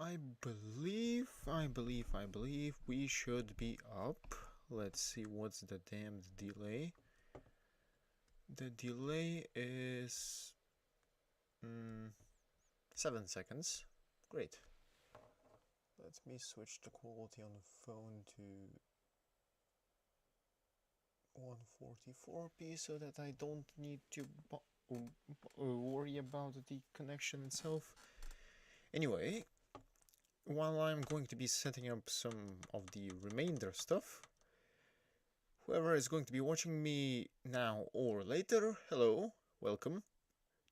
I believe we should be up. Let's see what's the damn delay. The delay is 7 seconds. Great. Let me switch the quality on the phone to 144p so that I don't need to worry about the connection itself. Anyway, while I'm going to be setting up some of the remainder stuff, whoever is going to be watching me now or later, hello, welcome.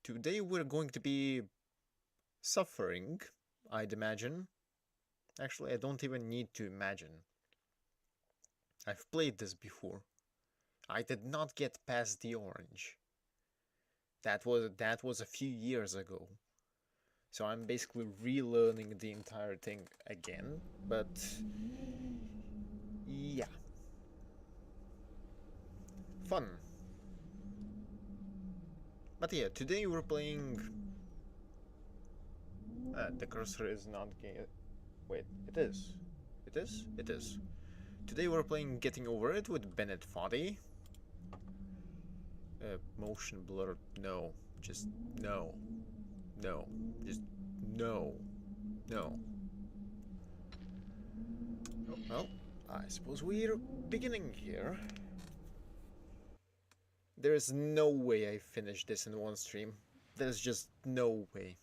Today we're going to be suffering, I'd imagine. Actually, I don't even need to imagine. I've played this before. I did not get past the orange. That was a few years ago. So I'm basically relearning the entire thing again, but yeah. Fun. But yeah, today we're playing... the cursor is not... Wait, it is. It is? It is. Today we're playing Getting Over It with Bennett Foddy. Motion blur, no. Just no. No. Just no. No. Oh, well, I suppose we're beginning here. There's no way I finish this in one stream. There's just no way.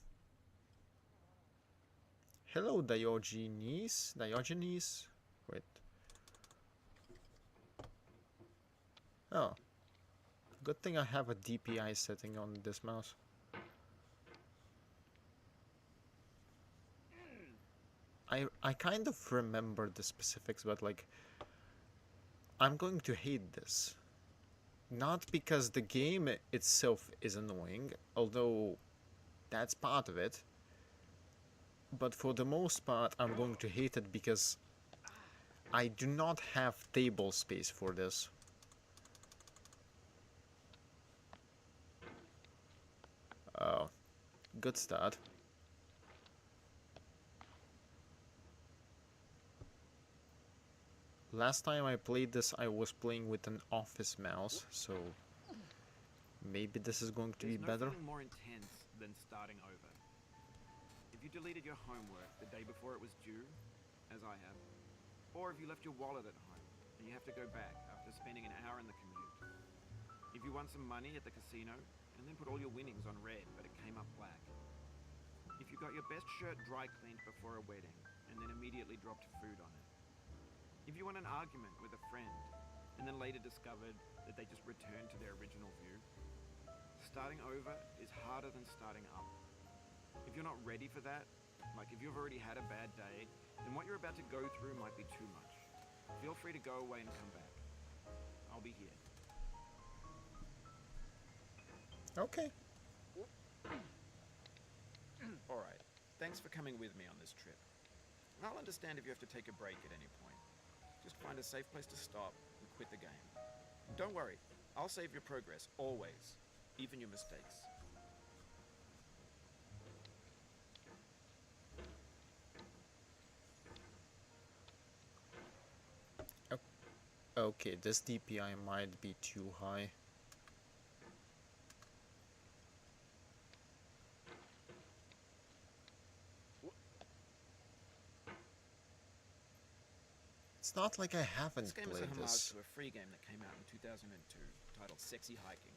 Hello, Diogenes. Diogenes? Wait. Oh. Good thing I have a DPI setting on this mouse. I kind of remember the specifics, but like... I'm going to hate this. Not because the game itself is annoying, although that's part of it. But for the most part, I'm going to hate it because I do not have table space for this. Oh, good start. Last time I played this, I was playing with an office mouse, so maybe this is going to be better. There's no feeling more intense than starting over. If you deleted your homework the day before it was due, as I have, or if you left your wallet at home and you have to go back after spending an hour in the commute. If you won some money at the casino and then put all your winnings on red but it came up black. If you got your best shirt dry cleaned before a wedding and then immediately dropped food on it. If you won an argument with a friend and then later discovered that they just returned to their original view. Starting over is harder than starting up. If you're not ready for that, like if you've already had a bad day, then what you're about to go through might be too much. Feel free to go away and come back. I'll be here. Okay. Alright, thanks for coming with me on this trip. I'll understand if you have to take a break at any point. Just find a safe place to stop and quit the game. Don't worry, I'll save your progress, always. Even your mistakes. Okay, this DPI might be too high. It's not like I haven't This game is played a homage this. to a free game that came out in 2002 titled Sexy Hiking.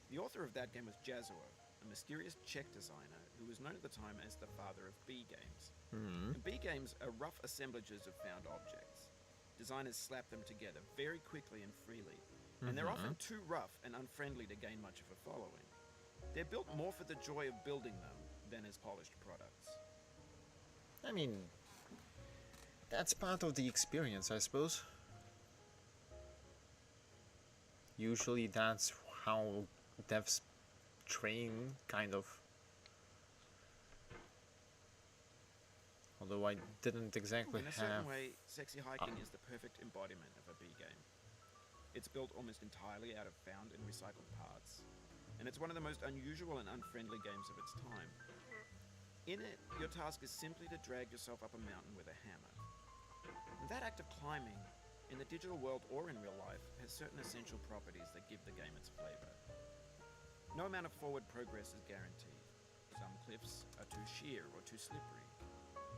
The author of that game was Jazuo, a mysterious Czech designer who was known at the time as the father of B games. And B games are rough assemblages of found objects. Designers slap them together very quickly and freely, and they're often too rough and unfriendly to gain much of a following. They're built more for the joy of building them than as polished products. I mean, that's part of the experience, I suppose. Usually that's how devs train, kind of. Although I didn't exactly In a have... certain way, Sexy Hiking is the perfect embodiment of a B game. It's built almost entirely out of found and recycled parts, and it's one of the most unusual and unfriendly games of its time. In it, your task is simply to drag yourself up a mountain with a hammer. And that act of climbing, in the digital world or in real life, has certain essential properties that give the game its flavor. No amount of forward progress is guaranteed. Some cliffs are too sheer or too slippery,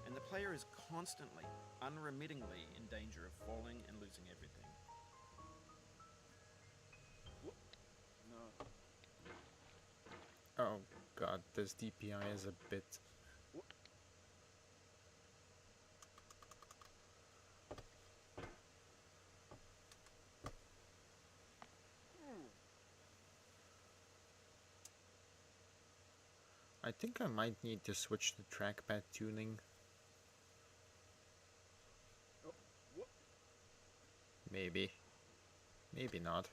and the player is constantly, unremittingly in danger of falling and losing everything. No. Oh god, this DPI is a bit... I think I might need to switch the trackpad tuning. Maybe. Maybe not.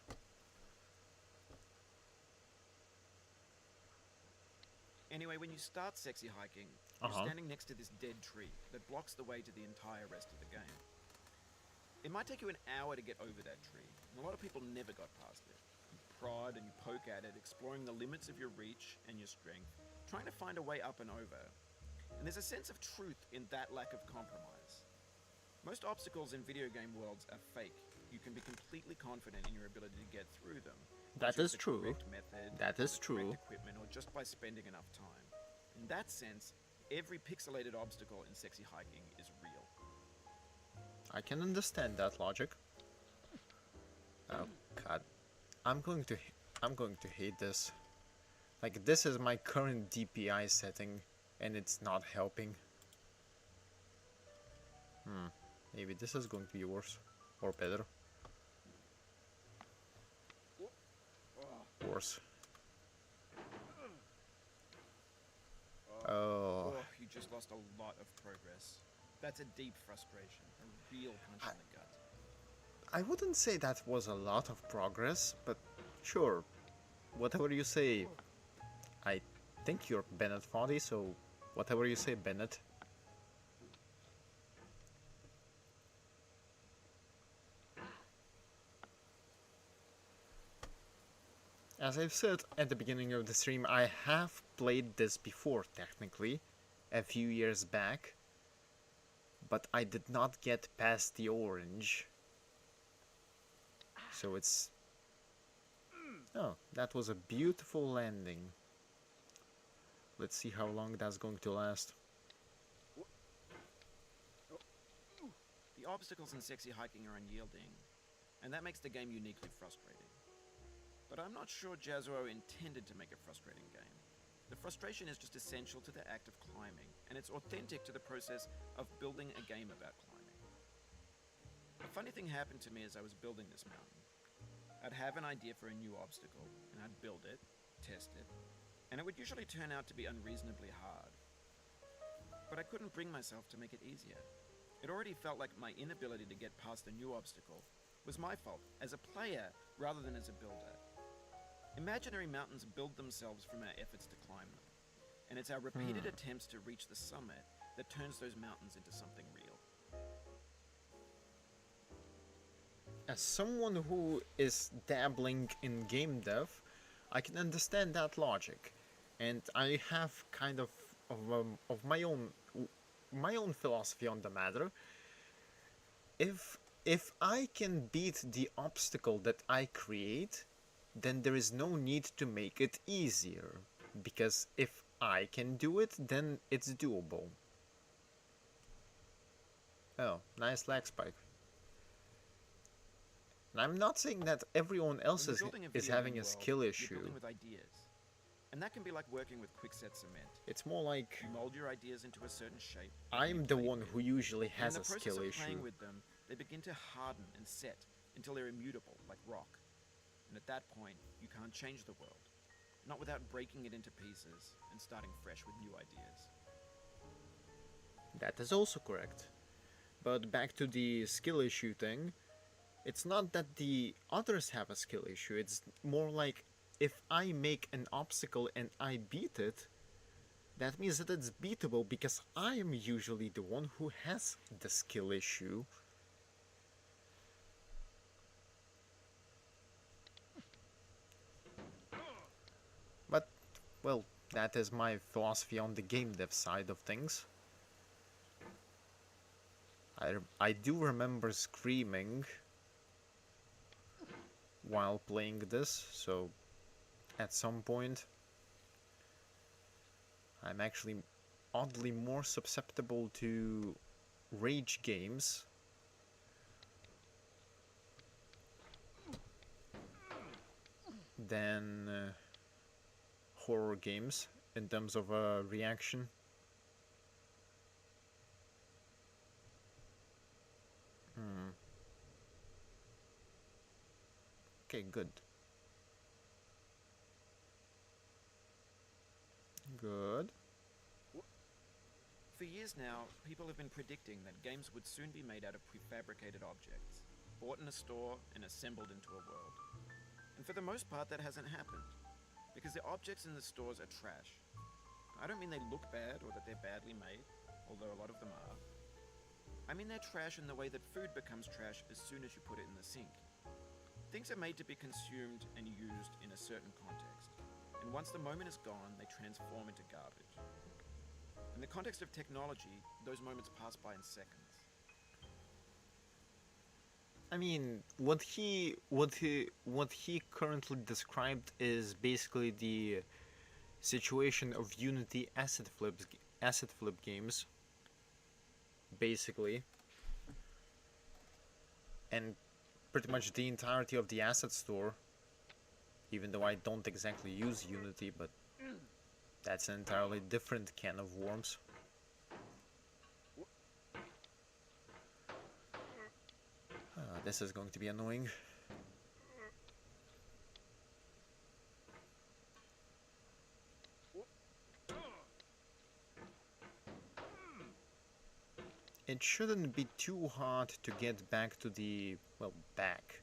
Anyway, when you start sexy hiking, you're standing next to this dead tree that blocks the way to the entire rest of the game. It might take you an hour to get over that tree, and a lot of people never got past it. You prod and you poke at it, exploring the limits of your reach and your strength, trying to find a way up and over. And there's a sense of truth in that lack of compromise. Most obstacles in video game worlds are fake. You can be completely confident in your ability to get through them. That is true. Method, that is true. Equipment, or just by spending enough time. In that sense, every pixelated obstacle in sexy hiking is real. I can understand that logic. Oh god, I'm going to hate this. Like, this is my current DPI setting, and it's not helping. Maybe this is going to be worse or better. Worse. Oh. You just lost a lot of progress. That's a deep frustration, a real punch in the gut. I wouldn't say that was a lot of progress, but sure, whatever you say. I think you're Bennett Foddy, so whatever you say, Bennett. As I've said at the beginning of the stream, I have played this before, technically, a few years back, but I did not get past the orange. So it's... Oh, that was a beautiful landing. Let's see how long that's going to last. The obstacles in sexy hiking are unyielding, and that makes the game uniquely frustrating. But I'm not sure Jazzuo intended to make a frustrating game. The frustration is just essential to the act of climbing, and it's authentic to the process of building a game about climbing. A funny thing happened to me as I was building this mountain. I'd have an idea for a new obstacle, and I'd build it, test it, and it would usually turn out to be unreasonably hard. But I couldn't bring myself to make it easier. It already felt like my inability to get past a new obstacle was my fault as a player rather than as a builder. Imaginary mountains build themselves from our efforts to climb them, and it's our repeated attempts to reach the summit that turns those mountains into something real. As someone who is dabbling in game dev, I can understand that logic, and I have kind of my own philosophy on the matter. If I can beat the obstacle that I create, then there is no need to make it easier, because if I can do it, then it's doable. Oh, nice lag spike. And I'm not saying that everyone else is having a skill issue. You're building with ideas, and that can be like working with quickset cement. It's more like you mold your ideas into a certain shape. I'm the one who usually has a skill issue. In the process of playing with them, they begin to harden and set until they're immutable, like rock. And at that point, you can't change the world. Not without breaking it into pieces and starting fresh with new ideas. That is also correct. But back to the skill issue thing, it's not that the others have a skill issue, it's more like if I make an obstacle and I beat it, that means that it's beatable because I am usually the one who has the skill issue. But, well, That is my philosophy on the game dev side of things. I do remember screaming while playing this, so at some point I'm actually oddly more susceptible to rage games than horror games in terms of reaction. Okay, good. Good. For years now, people have been predicting that games would soon be made out of prefabricated objects, bought in a store and assembled into a world. And for the most part, that hasn't happened, because the objects in the stores are trash. I don't mean they look bad or that they're badly made, although a lot of them are. I mean they're trash in the way that food becomes trash as soon as you put it in the sink. Things are made to be consumed and used in a certain context, and once the moment is gone, they transform into garbage. In the context of technology, those moments pass by in seconds. I mean, what he currently described is basically the situation of Unity asset flip games, basically, and pretty much the entirety of the asset store. Even though I don't exactly use Unity, but that's an entirely different can of worms. This is going to be annoying. It shouldn't be too hard to get back to the, well, back.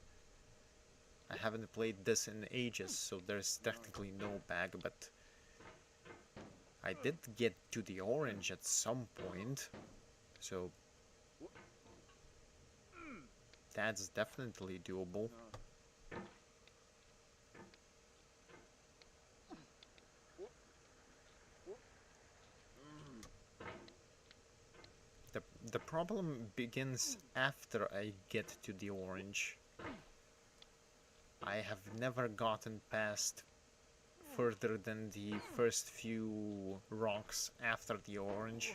I haven't played this in ages, so there's technically no bag, but I did get to the orange at some point, so that's definitely doable. The problem begins after I get to the orange. I have never gotten past further than the first few rocks after the orange.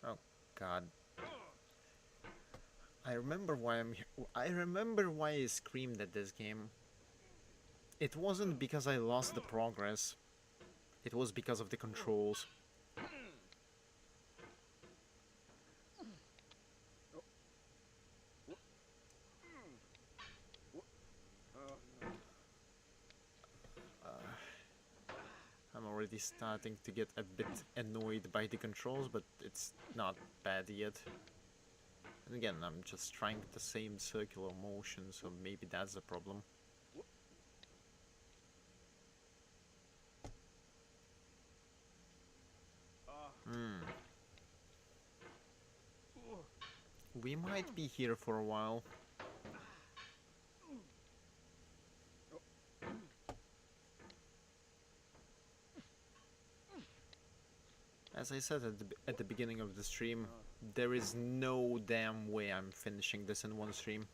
Oh god. I remember why I screamed at this game. It wasn't because I lost the progress. It was because of the controls. I'm already starting to get a bit annoyed by the controls, but it's not bad yet. And again, I'm just trying the same circular motion, so maybe that's the problem. We might be here for a while. As I said at the beginning of the stream, there is no damn way I'm finishing this in one stream.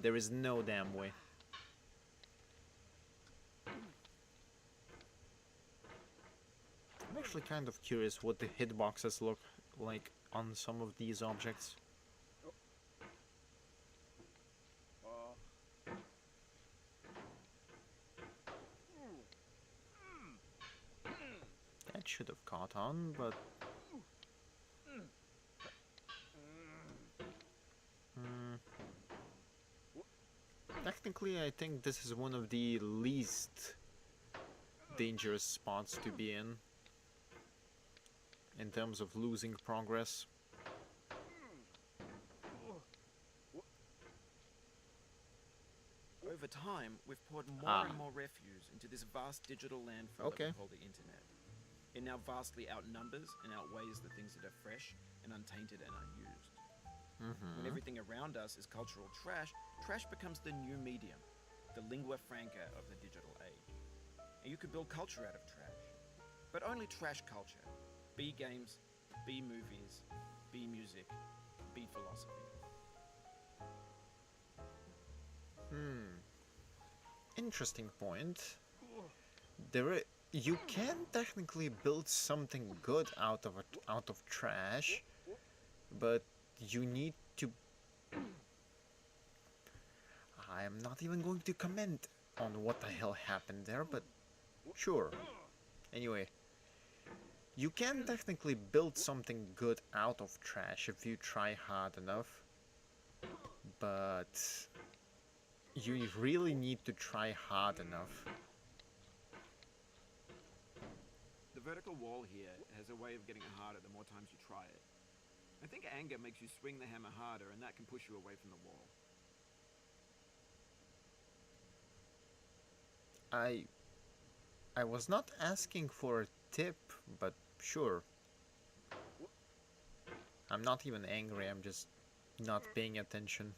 There is no damn way. I'm actually kind of curious what the hitboxes look like on some of these objects. That should have caught on, but... Technically, I think this is one of the least dangerous spots to be in terms of losing progress. Over time, we've poured more and more refuse into this vast digital landfill that we call the internet. It now vastly outnumbers and outweighs the things that are fresh and untainted and unused. When everything around us is cultural trash, trash becomes the new medium. the lingua franca of the digital age. And you could build culture out of trash. But only trash culture. B games, B movies, B music, B philosophy. Interesting point. You can technically build something good out of trash, but you need to. I am not even going to comment on what the hell happened there, but sure. Anyway, you can technically build something good out of trash if you try hard enough, but you really need to try hard enough. The vertical wall here has a way of getting harder the more times you try it. I think anger makes you swing the hammer harder, and that can push you away from the wall. I was not asking for a tip, but sure. I'm not even angry, I'm just not paying attention.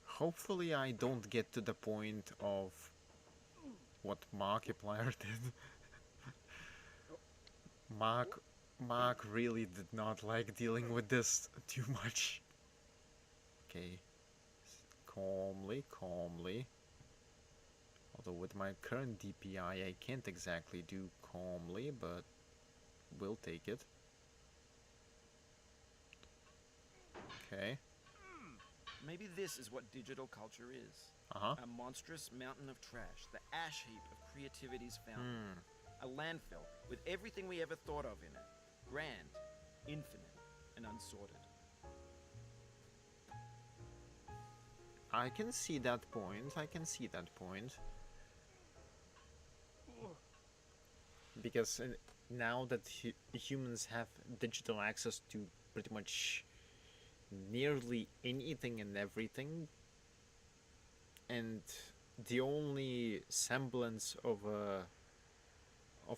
Hopefully I don't get to the point of what Markiplier did. Mark really did not like dealing with this too much. Okay. Calmly. Although with my current DPI I can't exactly do calmly, but we'll take it. Okay. Maybe this is what digital culture is. Uh-huh. A monstrous mountain of trash, the ash heap of creativity's fountain. A landfill with everything we ever thought of in it. Grand, infinite, and unsorted. I can see that point. Because now that humans have digital access to pretty much nearly anything and everything, and the only semblance of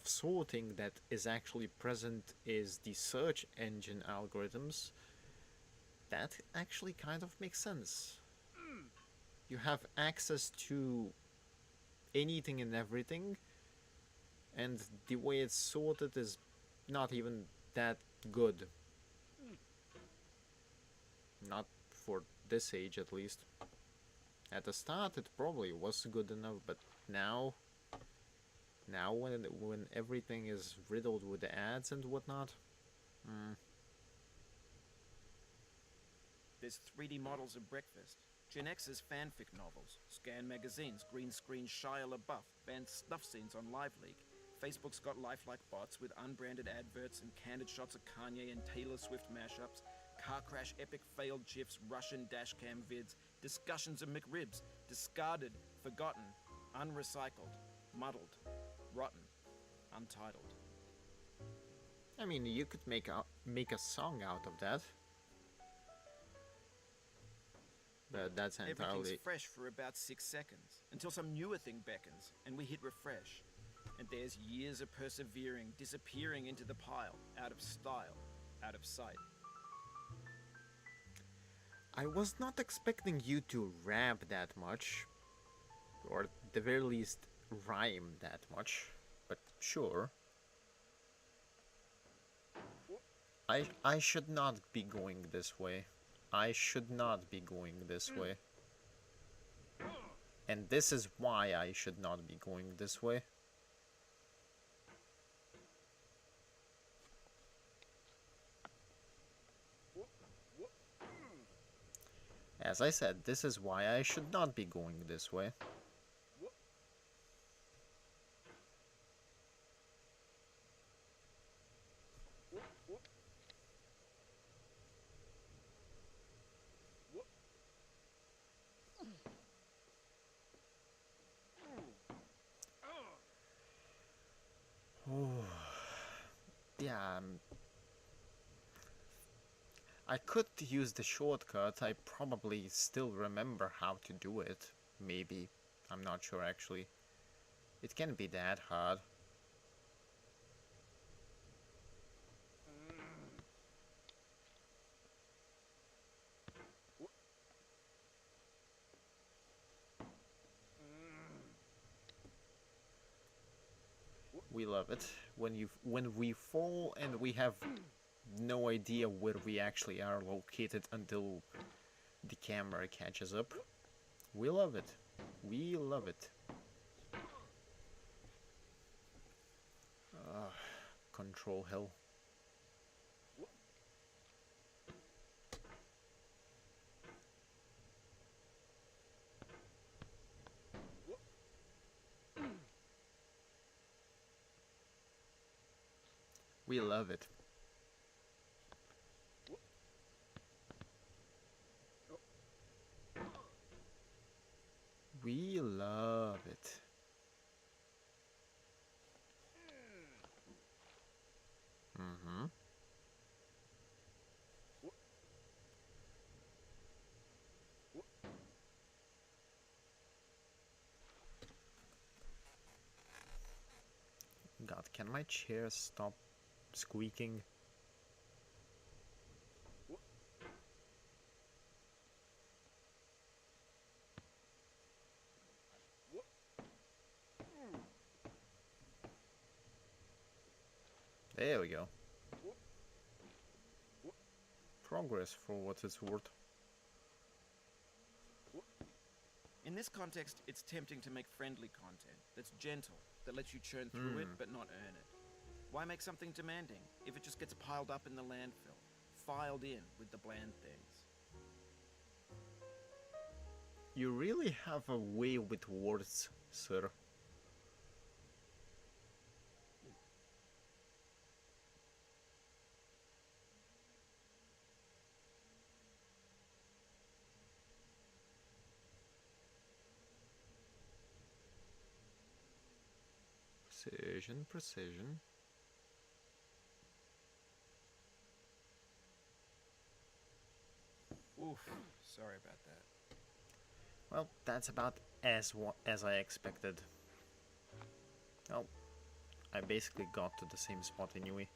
sorting that is actually present is the search engine algorithms, that actually kind of makes sense. You have access to anything and everything, and the way it's sorted is not even that good. Not for this age, at least. At the start it probably was good enough, but now when everything is riddled with ads and whatnot, There's 3D models of breakfast, Gen X's fanfic novels, scan magazines, green screen Shia LaBeouf, banned snuff scenes on LiveLeak. Facebook's got lifelike bots with unbranded adverts and candid shots of Kanye and Taylor Swift mashups, car crash epic failed GIFs, Russian dashcam vids, discussions of McRibs, discarded, forgotten, unrecycled, muddled, rotten, untitled. I mean, you could make a song out of that. But that's entirely... Everything's fresh for about 6 seconds, until some newer thing beckons, and we hit refresh. And there's years of persevering, disappearing into the pile, out of style, out of sight. I was not expecting you to rap that much, or at the very least rhyme that much, but sure. I should not be going this way. I should not be going this way. And this is why I should not be going this way. As I said, this is why I should not be going this way. Yeah, I could use the shortcut. I probably still remember how to do it. Maybe. I'm not sure actually. It can't be that hard. We love it. When we fall and we have no idea where we actually are located until the camera catches up. We love it. We love it. Control hell. We love it. We love it. Mm-hmm. God, can my chair stop squeaking? There we go. Progress for what it's worth. In this context, it's tempting to make friendly content that's gentle, that lets you churn through it but not earn it. Why make something demanding if it just gets piled up in the landfill, filed in with the bland things? You really have a way with words, sir. Precision, precision. Oof, sorry about that. Well, that's about as I expected. Oh, I basically got to the same spot anyway.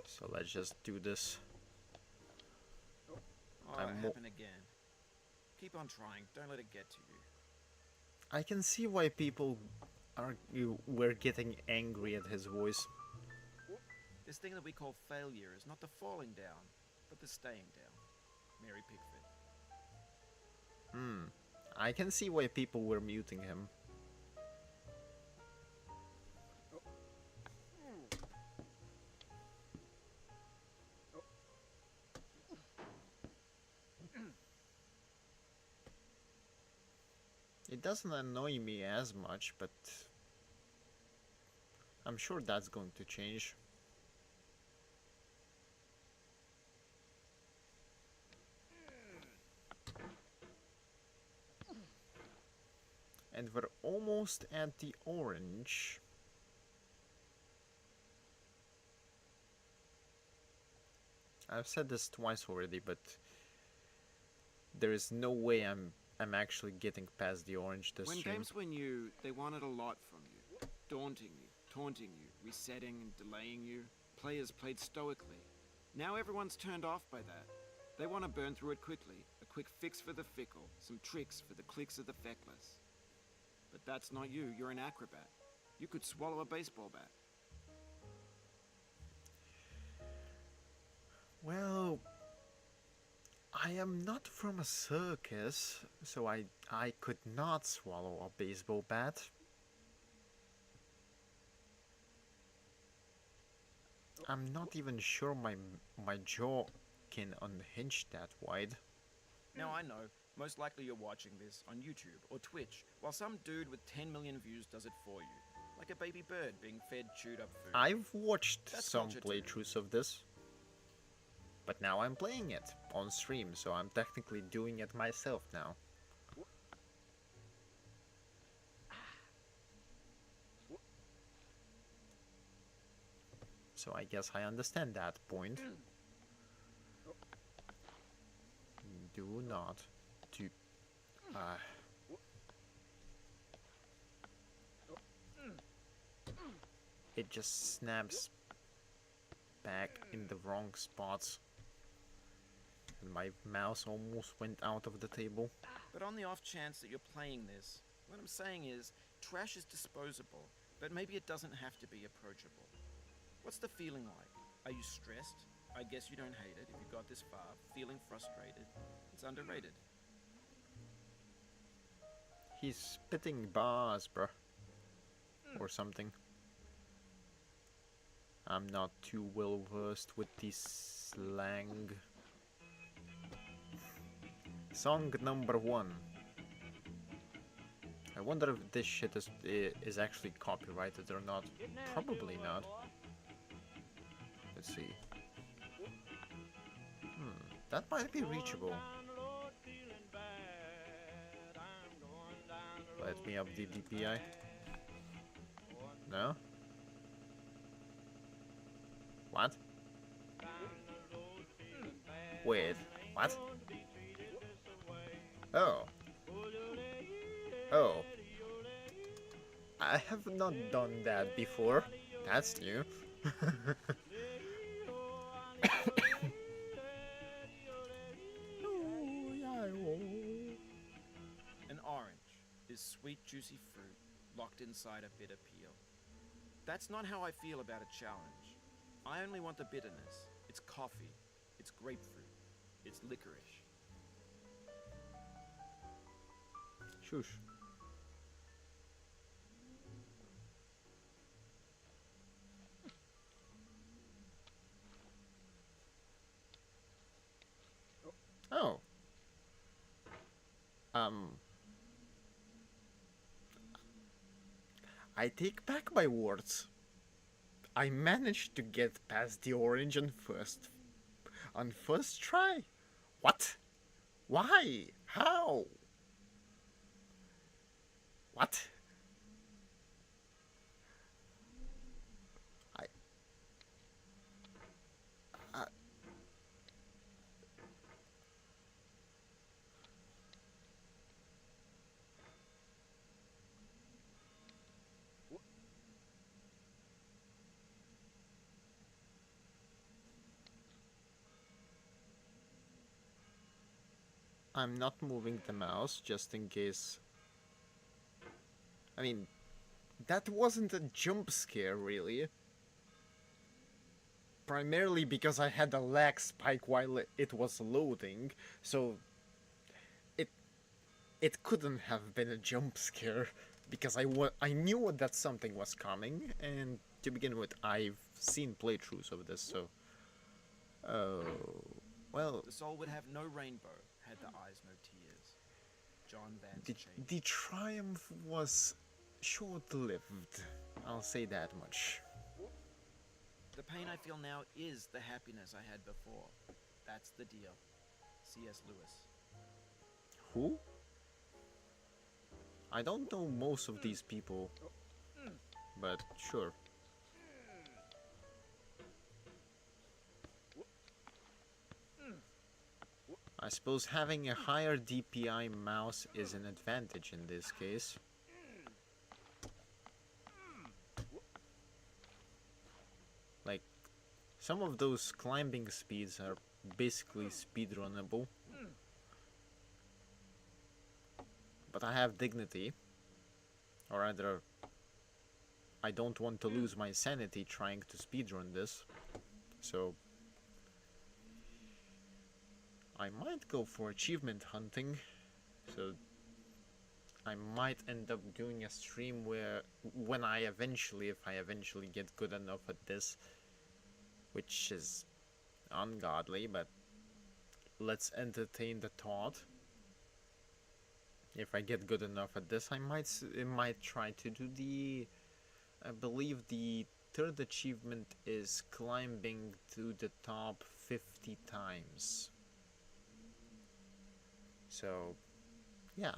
So let's just do this. Oh, it happened again. Keep on trying, don't let it get to you. I can see why people were getting angry at his voice. This thing that we call failure is not the falling down, but the staying down. Mary Pickford. I can see why people were muting him. It doesn't annoy me as much, but I'm sure that's going to change. And we're almost at the orange. I've said this twice already, but there is no way I'm actually getting past the orange this When stream. games were new, they wanted a lot from you. Daunting you, taunting you, resetting and delaying you. Players played stoically. Now everyone's turned off by that. They want to burn through it quickly. A quick fix for the fickle. Some tricks for the clicks of the feckless. But that's not you. You're an acrobat. You could swallow a baseball bat. Well, I am not from a circus, so I could not swallow a baseball bat. I'm not even sure my jaw can unhinge that wide. Now I know, most likely you're watching this on YouTube or Twitch, while some dude with 10 million views does it for you. Like a baby bird being fed chewed up food. I've watched That's some culture too. playthroughs of this. But now I'm playing it on stream, so I'm technically doing it myself now. So I guess I understand that point. Do not do. It just snaps back in the wrong spots. And my mouse almost went out of the table. But on the off chance that you're playing this, what I'm saying is, trash is disposable, But maybe it doesn't have to be approachable. What's the feeling like? Are you stressed? I guess you don't hate it if you got this far. Feeling frustrated? It's underrated. He's spitting bars, bruh. Or something. I'm not too well versed with this slang. Song number 1. I wonder if this shit is actually copyrighted or not. Probably not. Let's see. That might be reachable. Let me up the DPI. No? What? Wait, what? Oh. Oh. I have not done that before. That's new. An orange is sweet, juicy fruit locked inside a bitter peel. That's not how I feel about a challenge. I only want the bitterness. It's coffee. It's grapefruit. It's licorice. Shush. Oh. I take back my words. I managed to get past the orange on first try. What? Why? How? What? I I'm not moving the mouse just in case. I mean, that wasn't a jump scare, really. Primarily because I had a lag spike while it was loading, so it couldn't have been a jump scare because I knew that something was coming, and to begin with, I've seen playthroughs of this, so. Oh, well. The soul would have no rainbow had the eyes no tears. John Vance Chain. The triumph was short-lived. I'll say that much. The pain I feel now is the happiness I had before. That's the deal. C.S. Lewis. Who? I don't know most of these people, but sure. I suppose having a higher DPI mouse is an advantage in this case. Like, some of those climbing speeds are basically speedrunnable. But I have dignity. Or rather, I don't want to lose my sanity trying to speedrun this. So I might go for achievement hunting. So I might end up doing a stream where, if I eventually get good enough at this, which is ungodly, but let's entertain the thought. If I get good enough at this, I might try to do I believe the third achievement is climbing to the top 50 times. So, yeah.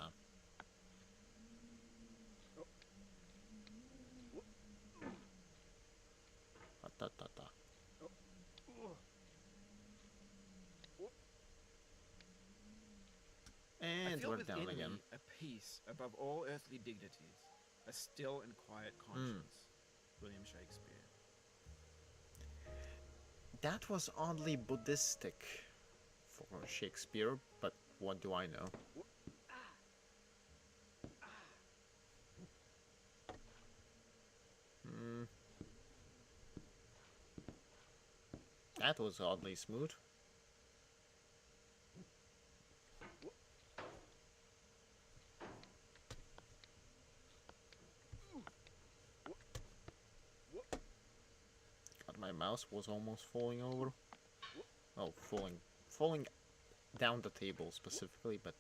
And we're down again. Me a peace above all earthly dignities, a still and quiet conscience. William Shakespeare. That was oddly Buddhistic for Shakespeare, but what do I know? That was oddly smooth. God, my mouse was almost falling over. Oh, falling down the table specifically, but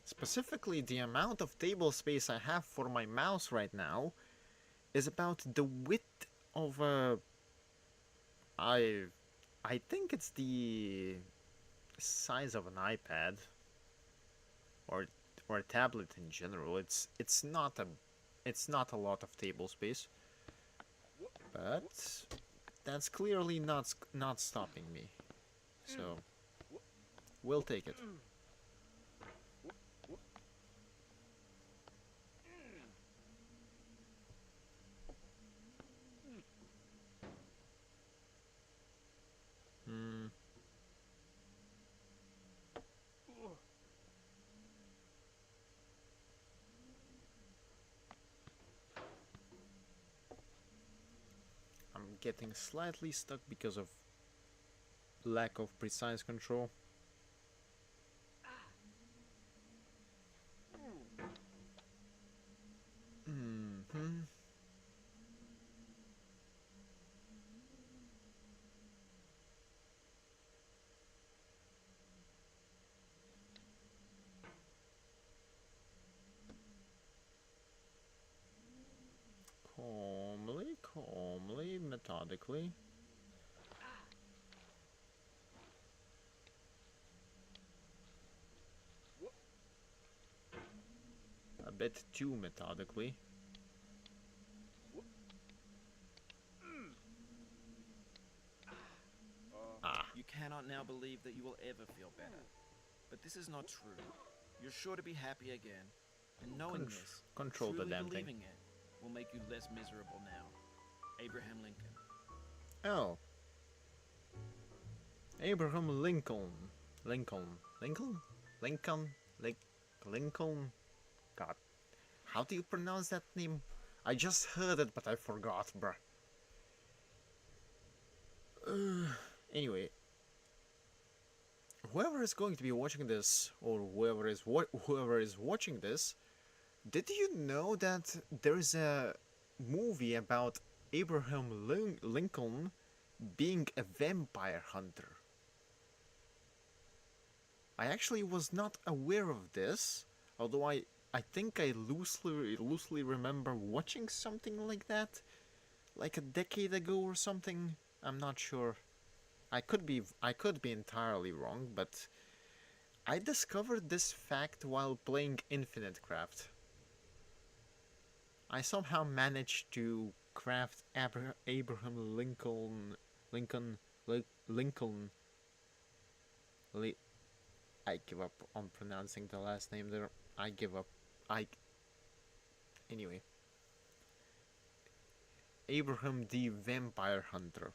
specifically the amount of table space I have for my mouse right now is about the width of a... I think it's the size of an iPad or a tablet in general. It's not a lot of table space, but that's clearly not stopping me. So we'll take it. I'm getting slightly stuck because of lack of precise control. Calmly, methodically. A bit too methodically. You cannot now believe that you will ever feel better. But this is not true. You're sure to be happy again. And knowing this, Control the truly damn thing. believing it, will make you less miserable now. Abraham Lincoln. Oh. Abraham Lincoln. Lincoln? God. How do you pronounce that name? I just heard it, but I forgot, bruh. Anyway. Whoever is going to be watching this, or whoever is watching this, did you know that there's a movie about Abraham Lincoln being a vampire hunter? I actually was not aware of this, although I think I loosely remember watching something like that, like a decade ago or something. I'm not sure. I could be entirely wrong, but I discovered this fact while playing Infinite Craft. I somehow managed to craft Abraham Lincoln. I give up on pronouncing the last name there. I give up. Anyway. Abraham the Vampire Hunter.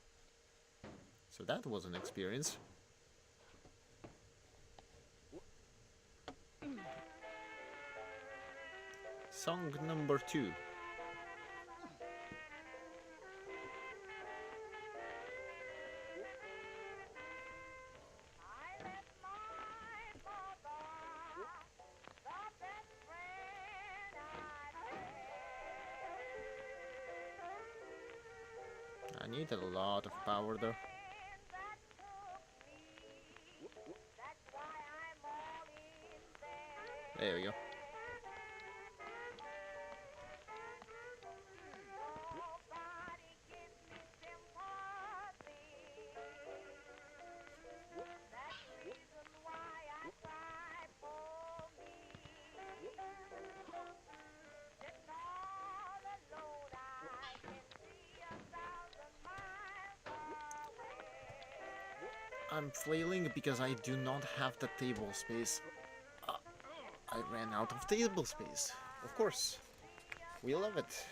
So that was an experience. Song number 2. I needed a lot of power there. There we go. I'm flailing because I do not have the table space. I ran out of table space. Of course. We love it.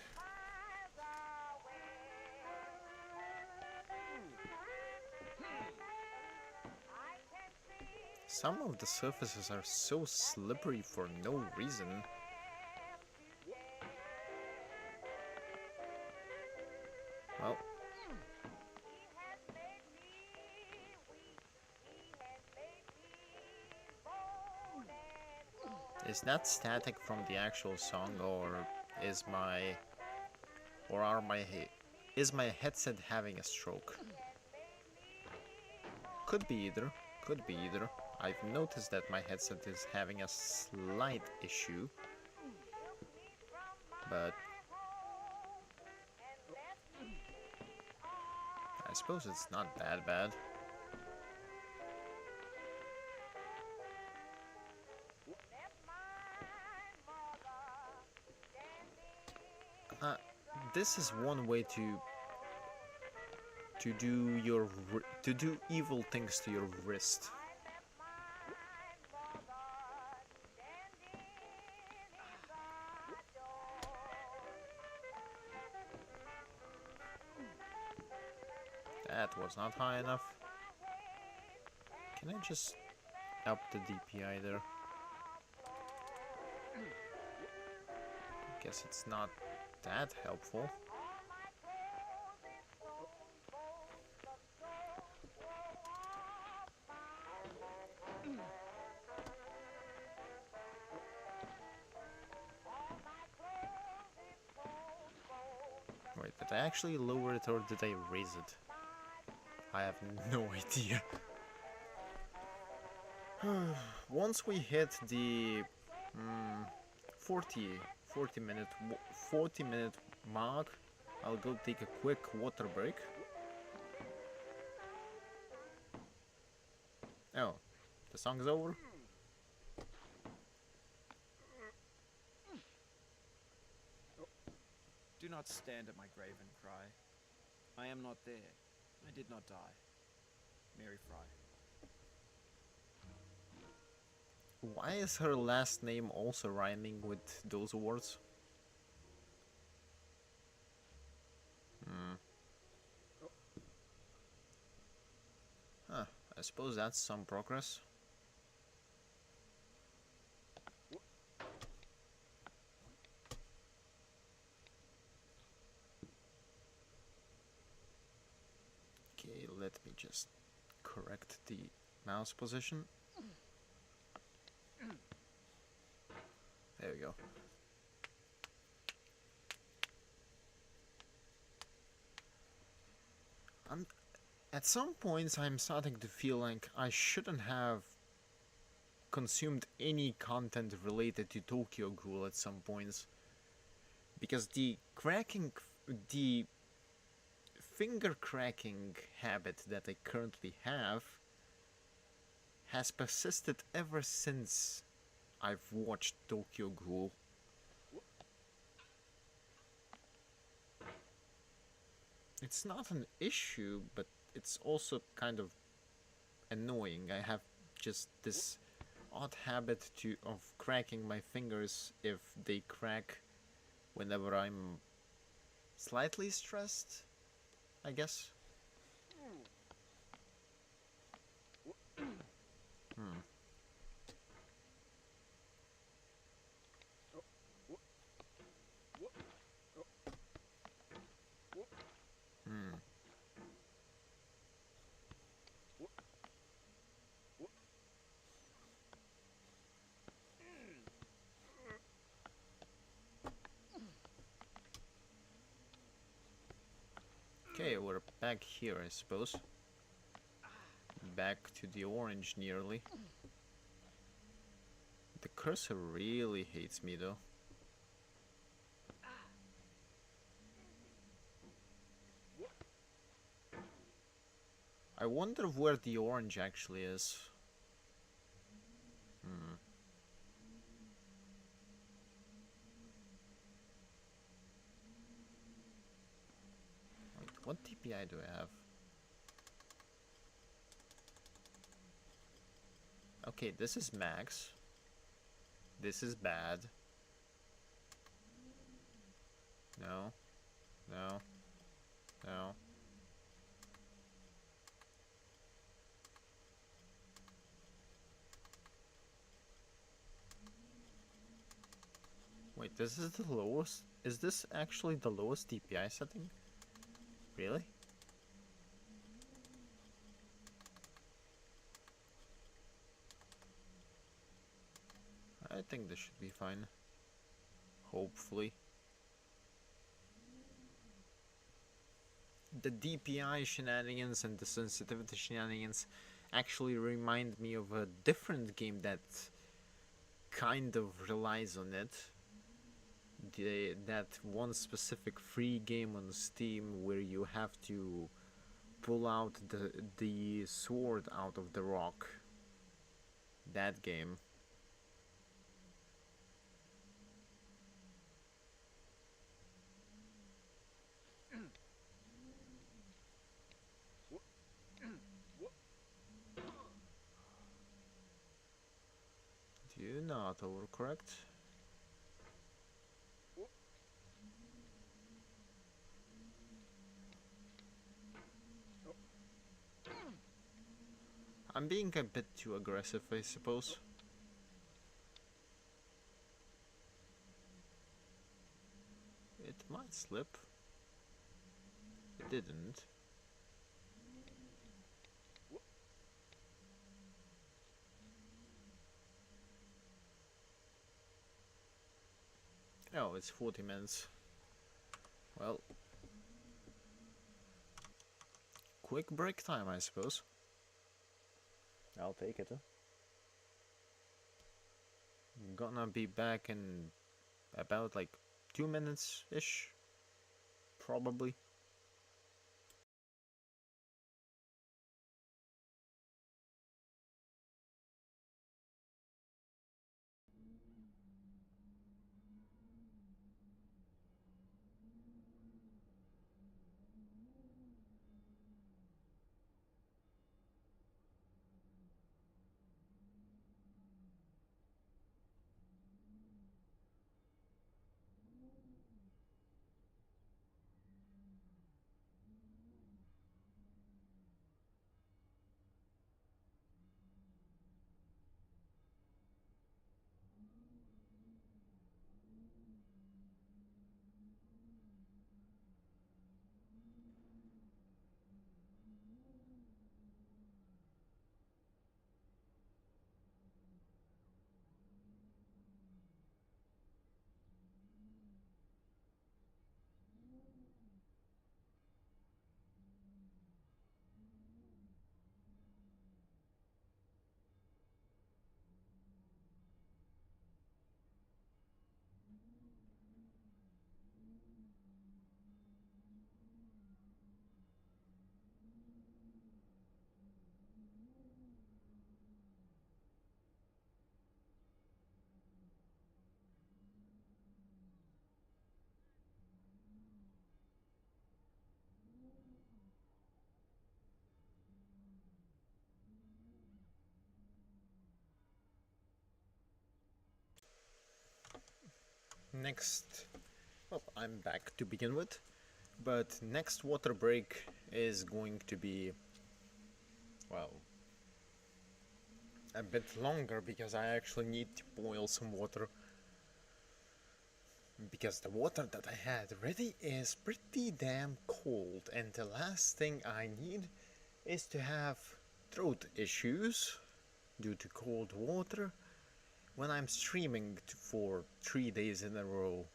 Some of the surfaces are so slippery for no reason. Well, is that static from the actual song, or is my or are my is my headset having a stroke? Could be either. Could be either. I've noticed that my headset is having a slight issue, but I suppose it's not that bad. Uh, this is one way to do evil things to your wrist. That was not high enough. Can I just up the DPI there? Guess it's not that helpful. Wait, did I actually lower it or did I raise it? I have no idea. Once we hit the 40 minute mark, I'll go take a quick water break. Oh, the song's over? Do not stand at my grave and cry. I am not there. I did not die. Mary Fry. Why is her last name also rhyming with those words? Huh, I suppose that's some progress. Okay, let me just correct the mouse position. There we go. At some points I'm starting to feel like I shouldn't have consumed any content related to Tokyo Ghoul at some points, because the finger cracking habit that I currently have has persisted ever since I've watched Tokyo Ghoul. It's not an issue, but it's also kind of annoying. I have just this odd habit of cracking my fingers if they crack whenever I'm slightly stressed, I guess. Okay, we're back here, I suppose. Back to the orange nearly. The cursor really hates me though. I wonder where the orange actually is. Wait, what DPI do I have? Okay, this is max. This is bad. No. No. No. Wait, this is the lowest? Is this actually the lowest DPI setting? Really? I think this should be fine. Hopefully. The DPI shenanigans and the sensitivity shenanigans actually remind me of a different game that kind of relies on it. That one specific free game on Steam where you have to pull out the sword out of the rock. That game. Do not overcorrect. I'm being a bit too aggressive, I suppose. It might slip. It didn't. Oh, it's 40 minutes. Well, quick break time, I suppose. I'll take it. Gonna be back in about like 2 minutes-ish. Probably. Next, well, I'm back to begin with, but next water break is going to be, well, a bit longer because I actually need to boil some water. Because the water that I had ready is pretty damn cold, and the last thing I need is to have throat issues due to cold water when I'm streaming for 3 days in a row.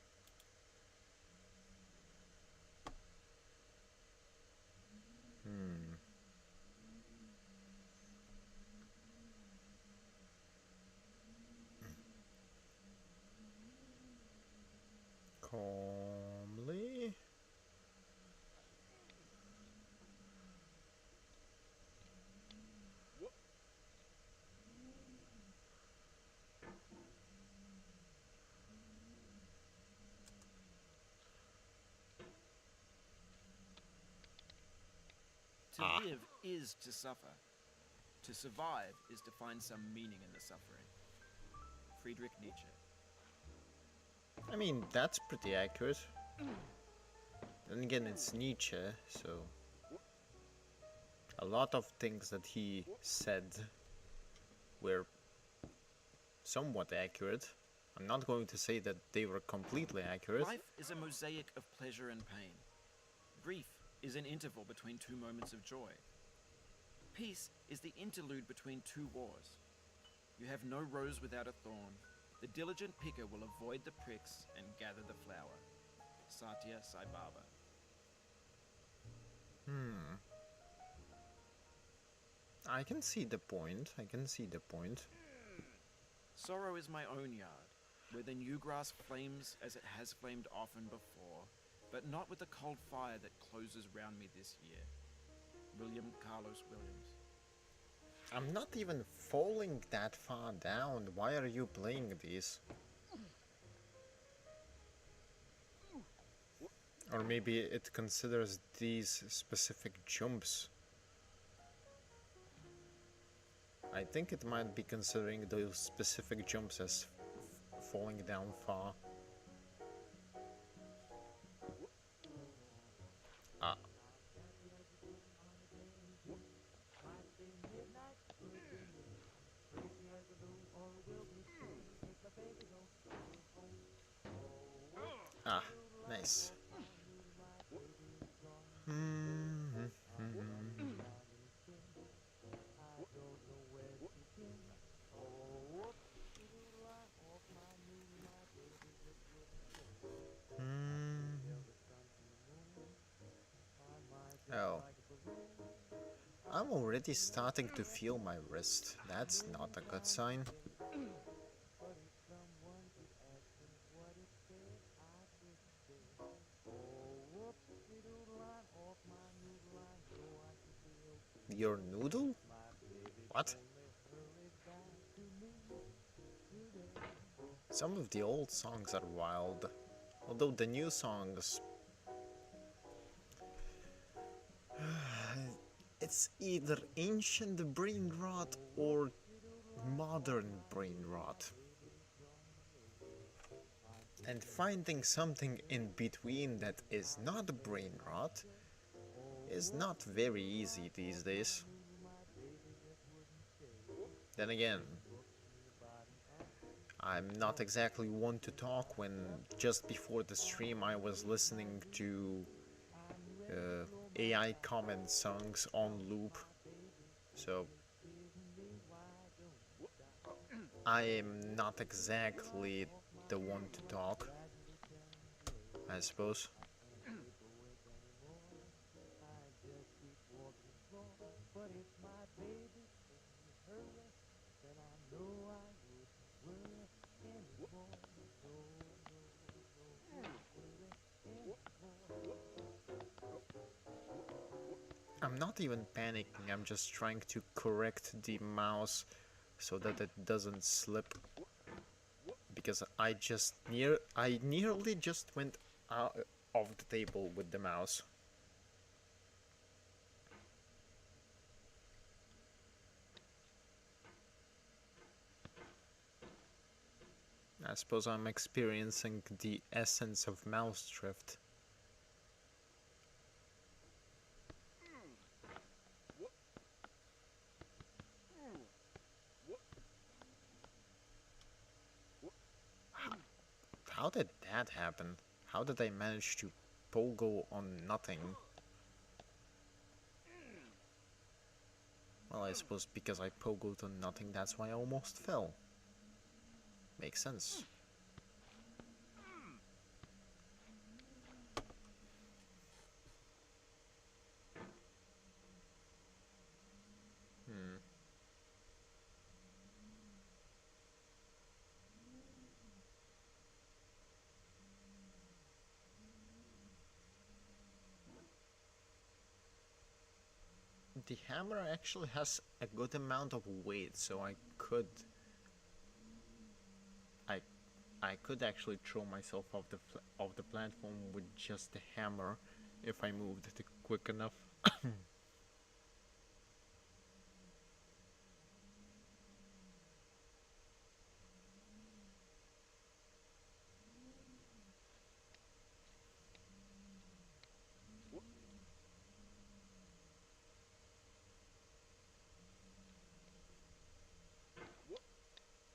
Calmly. To live is to suffer. To survive is to find some meaning in the suffering. Friedrich Nietzsche. I mean, that's pretty accurate. Then again, it's Nietzsche, so a lot of things that he said were somewhat accurate. I'm not going to say that they were completely accurate. Life is a mosaic of pleasure and pain. Grief is an interval between two moments of joy. Peace is the interlude between two wars. You have no rose without a thorn. The diligent picker will avoid the pricks and gather the flower. Satya Sai Baba. I can see the point. Sorrow is my own yard, where the new grass flames as it has flamed often before, but not with the cold fire that closes round me this year. William Carlos Williams. I'm not even falling that far down. Why are you playing these? Or maybe it considers these specific jumps. I think it might be considering those specific jumps as falling down far. Ah. Ah, nice. Oh. I'm already starting to feel my wrist. That's not a good sign. Your noodle? What? Some of the old songs are wild, although the new songs... It's either ancient brain rot or modern brain rot. And finding something in between that is not brain rot is not very easy these days. Then again, I'm not exactly one to talk when just before the stream I was listening to AI comment songs on loop. So I am not exactly the one to talk, I suppose. I'm not even panicking, I'm just trying to correct the mouse so that it doesn't slip. Because I nearly just went out of the table with the mouse. I suppose I'm experiencing the essence of mouse drift. How did that happen? How did I manage to pogo on nothing? Well, I suppose because I pogoed on nothing, that's why I almost fell. Makes sense. The hammer actually has a good amount of weight, so I could actually throw myself off the platform with just the hammer if I moved it quick enough.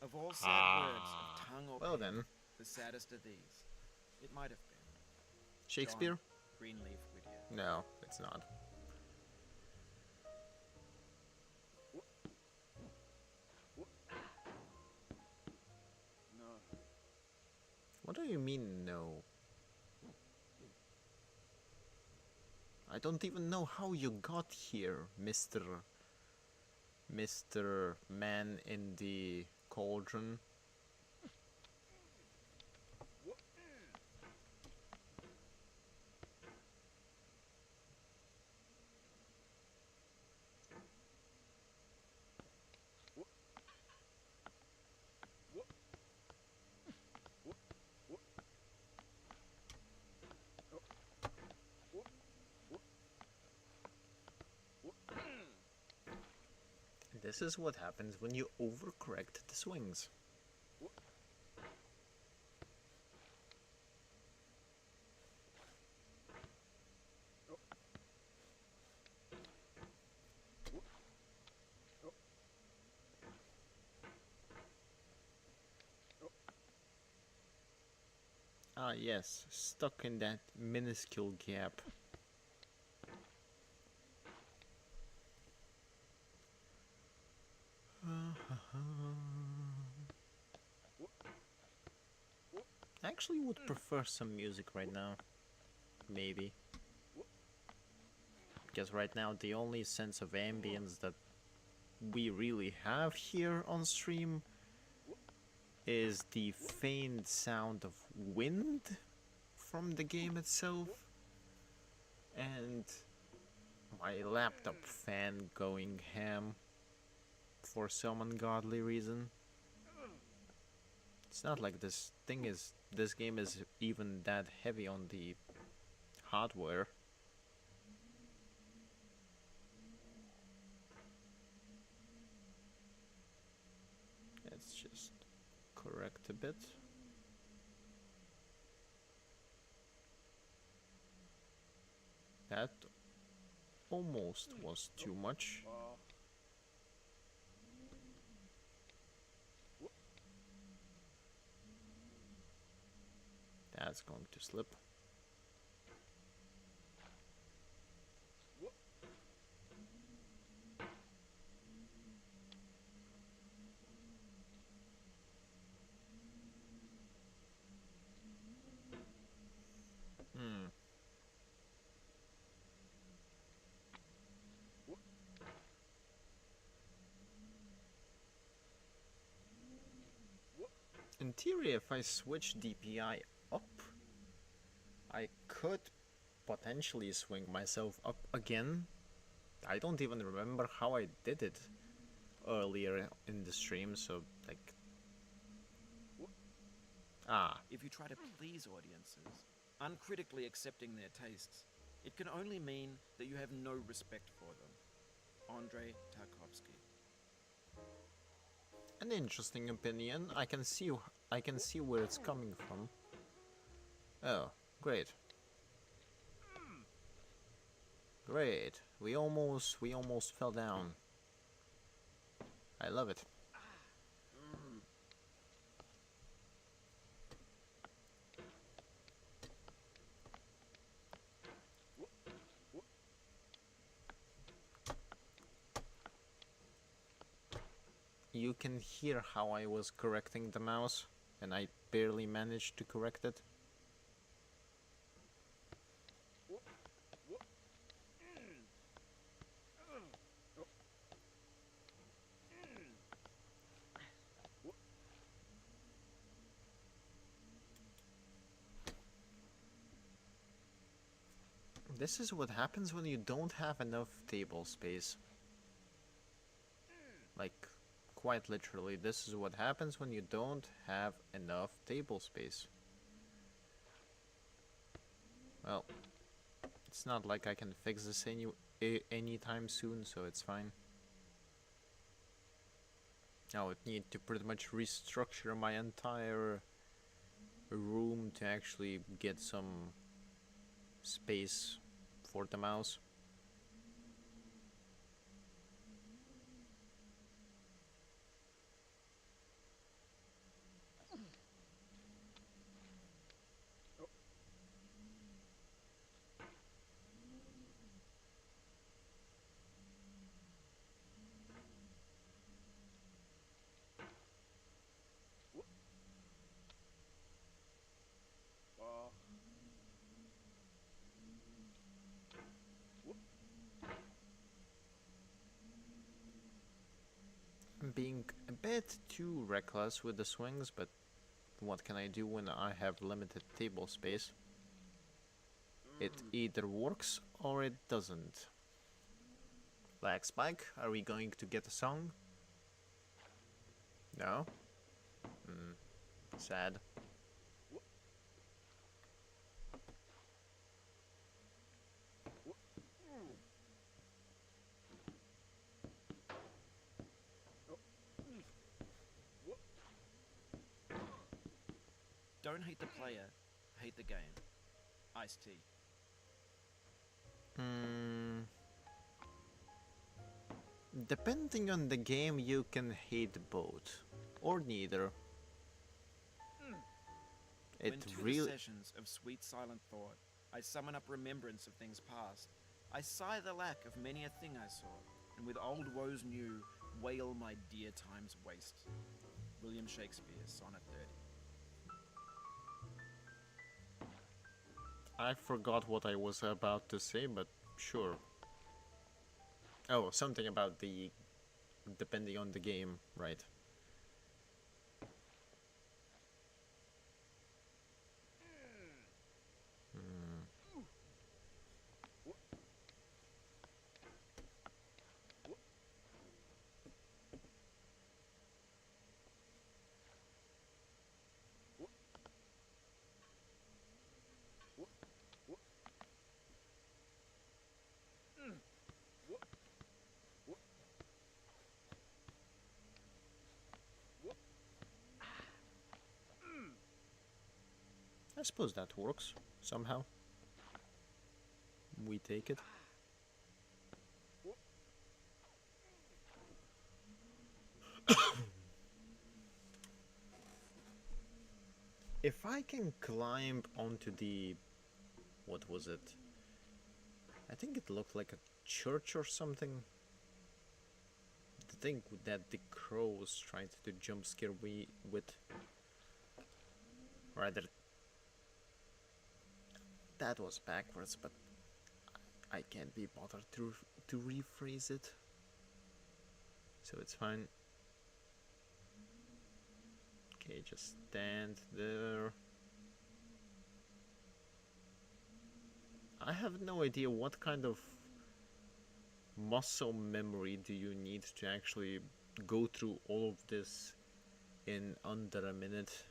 Of all sad words of tongue or Well pen, then. the saddest are these. It might have been. Shakespeare? John Greenleaf Whittier. No, it's not. No. What do you mean, no? I don't even know how you got here, Mr. Man in the Cauldron. This is what happens when you overcorrect the swings. Ah yes, stuck in that minuscule gap. I actually would prefer some music right now. Maybe. Because right now the only sense of ambience that we really have here on stream is the faint sound of wind from the game itself and my laptop fan going ham for some ungodly reason. It's not like this game is even that heavy on the hardware. Let's just correct a bit. That almost was too much. That's going to slip. In theory, if I switch DPI up, I could potentially swing myself up again. I don't even remember how I did it earlier in the stream, so like... If you try to please audiences, uncritically accepting their tastes, it can only mean that you have no respect for them. Andrei Tarkovsky. An interesting opinion. I can see where it's coming from. Oh, great. Great. We almost fell down. I love it. You can hear how I was correcting the mouse, and I barely managed to correct it. This is what happens when you don't have enough table space. Like, quite literally, this is what happens when you don't have enough table space. Well, it's not like I can fix this anytime soon, so it's fine. I would need to pretty much restructure my entire room to actually get some space for the mouse. being a bit too reckless with the swings, but what can I do when I have limited table space? It either works or it doesn't. Like Spike, are we going to get a song? No? Sad. Don't hate the player, hate the game. Iced tea. Depending on the game, you can hate both. Or neither. It When to really... the sessions of sweet silent thought, I summon up remembrance of things past. I sigh the lack of many a thing I saw, and with old woes new, wail my dear time's waste. William Shakespeare, Sonnet 30. I forgot what I was about to say, but sure. Oh, something about the... depending on the game, right. I suppose that works, somehow. We take it. If I can climb onto the... what was it? I think it looked like a church or something. The thing that the crow was trying to jump scare me with. Rather... that was backwards, but I can't be bothered to rephrase it. So it's fine. Okay, just stand there. I have no idea what kind of muscle memory do you need to actually go through all of this in under a minute.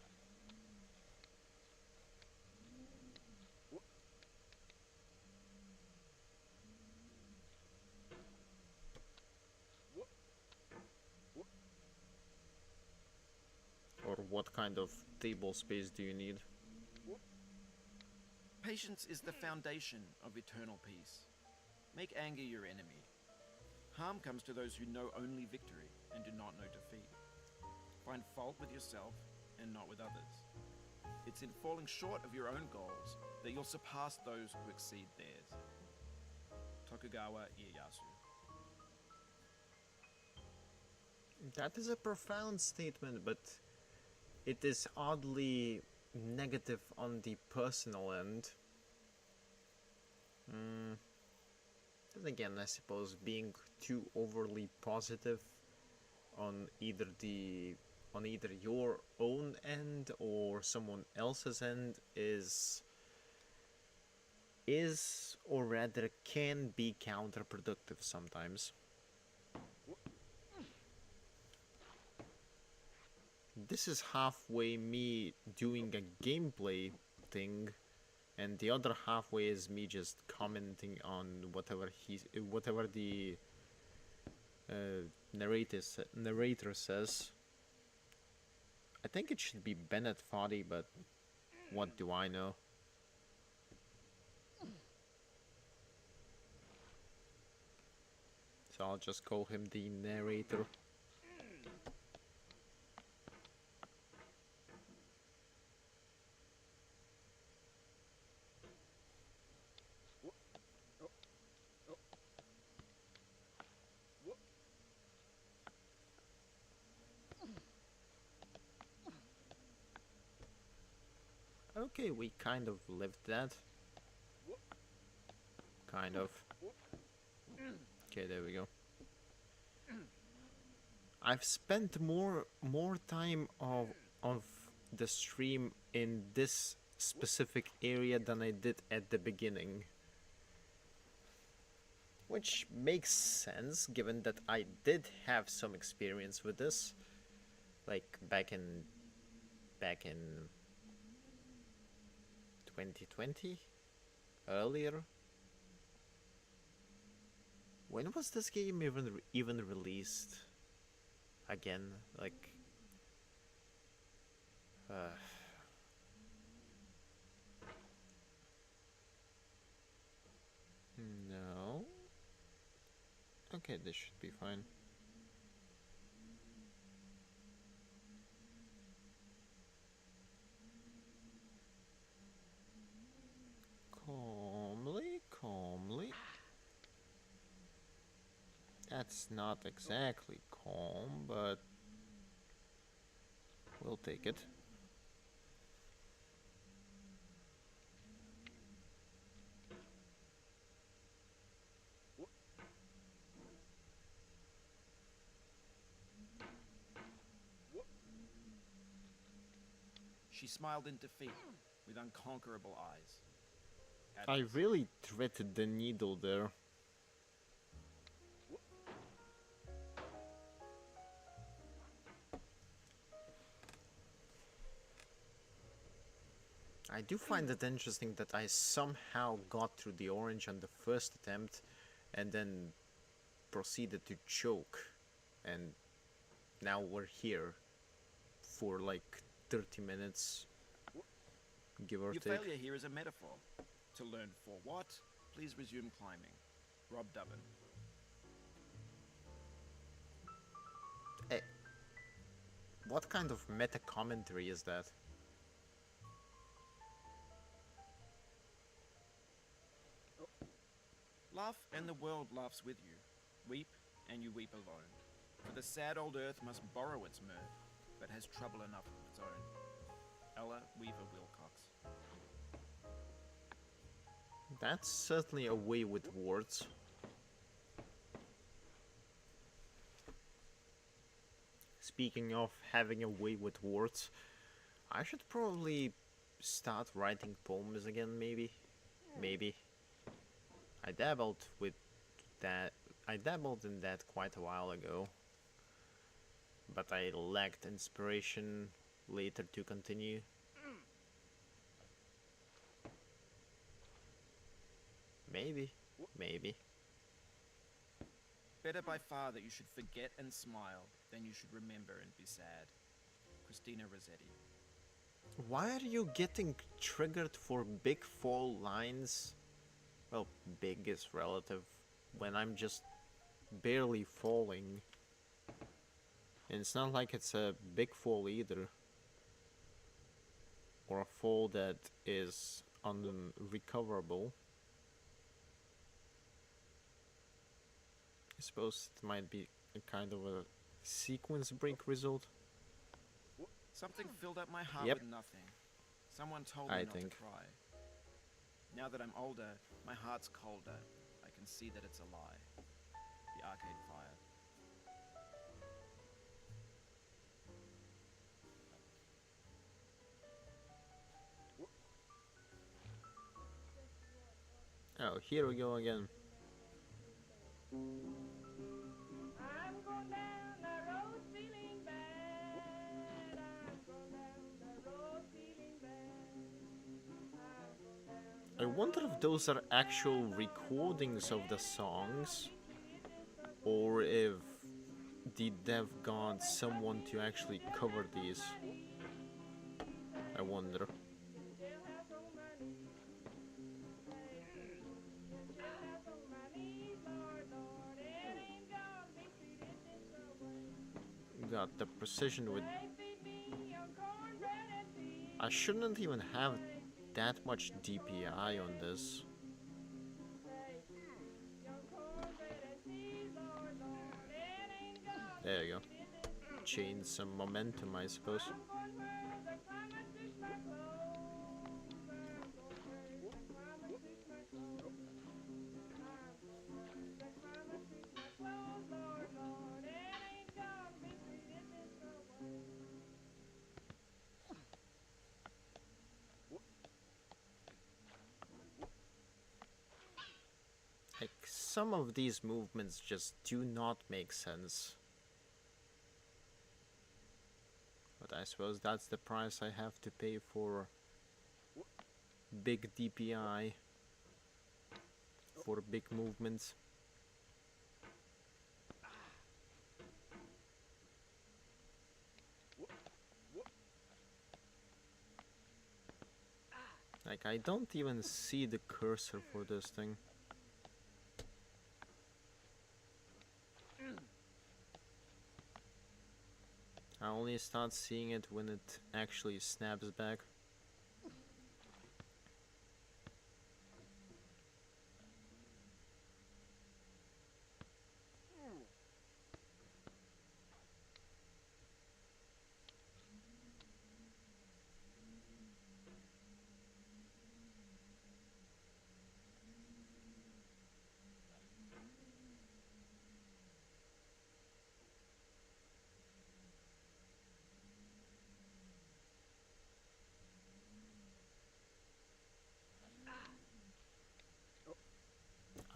Or what kind of table space do you need? Patience is the foundation of eternal peace. Make anger your enemy. Harm comes to those who know only victory and do not know defeat. Find fault with yourself and not with others. It's in falling short of your own goals that you'll surpass those who exceed theirs. Tokugawa Ieyasu. That is a profound statement, but it is oddly negative on the personal end. Then again, I suppose being too overly positive on either your own end or someone else's end is or rather can be counterproductive sometimes. This is halfway me doing a gameplay thing, and the other halfway is me just commenting on whatever the narrator says. I think it should be Bennett Foddy, but what do I know? So I'll just call him the narrator. Okay, we kind of lived that. Kind of. Okay, there we go. I've spent more time of the stream in this specific area than I did at the beginning. Which makes sense given that I did have some experience with this. Like back in 2020? Earlier? When was this game even released? Again, like no. Okay, this should be fine. Calmly, calmly. That's not exactly calm, but we'll take it. She smiled in defeat, with unconquerable eyes. I really threaded the needle there. I do find it interesting that I somehow got through the orange on the first attempt and then proceeded to choke, and now we're here for like 30 minutes, give or Your take. failure here is a metaphor. To learn for what, please resume climbing. Rob Dubbin. Hey, what kind of meta commentary is that? Laugh and the world laughs with you. Weep and you weep alone. For the sad old earth must borrow its mirth, but has trouble enough of its own. Ella Weaver Wilcox. That's certainly a way with words. Speaking of having a way with words, I should probably start writing poems again, maybe. I dabbled in that quite a while ago, but I lacked inspiration later to continue. Maybe. Better by far that you should forget and smile than you should remember and be sad. Christina Rossetti. Why are you getting triggered for big fall lines? Well, big is relative when I'm just barely falling. And it's not like it's a big fall either. Or a fall that is unrecoverable. I suppose it might be a kind of a sequence break result. Something filled up my heart Yep. with nothing. Someone told me I not think. to cry. Now that I'm older, my heart's colder. I can see that it's a lie. The Arcade Fire. Oh, here we go again. I'm going down the road feeling bad. I'm going down the road feeling bad. I'm going down I wonder if those are actual recordings of the songs, or if the dev got someone to actually cover these. I wonder. still have on my knees. Still have on my knees, Lord, Lord. It ain't gonna be treated this way. Got the precision with. They feed me on cornbread and cheese. I shouldn't even have that much DPI on this. They feed me on cornbread and cheese, Lord, Lord. It ain't gonna There you go. be treated this way. Change some momentum, I suppose. I'm going where the climate suits my clothes. I'm going where the climate suits my clothes. I'm going where the climate suits my clothes, Lord, Lord. It ain't gonna be Like, some of these movements just do not make sense. But I suppose that's the price I have to pay for big DPI, for big movements. Like, I don't even see the cursor for this thing. I only start seeing it when it actually snaps back.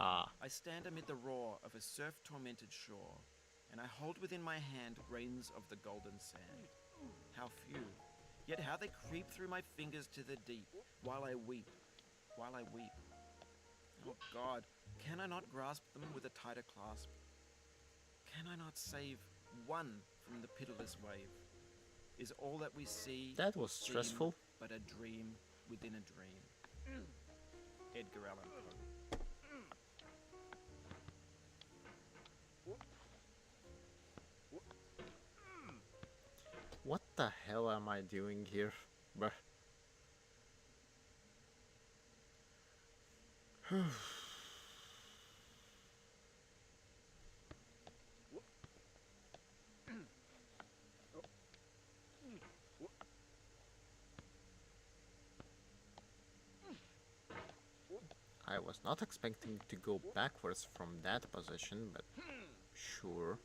Ah, I stand amid the roar of a surf-tormented shore, and I hold within my hand grains of the golden sand. How few, yet how they creep through my fingers to the deep, while I weep, while I weep. Oh God, can I not grasp them with a tighter clasp? Can I not save one from the pitiless wave? Is all that we see that was seem stressful. but a dream within a dream? Edgar Allan Poe. What the hell am I doing here? Bruh. I was not expecting to go backwards from that position, but sure.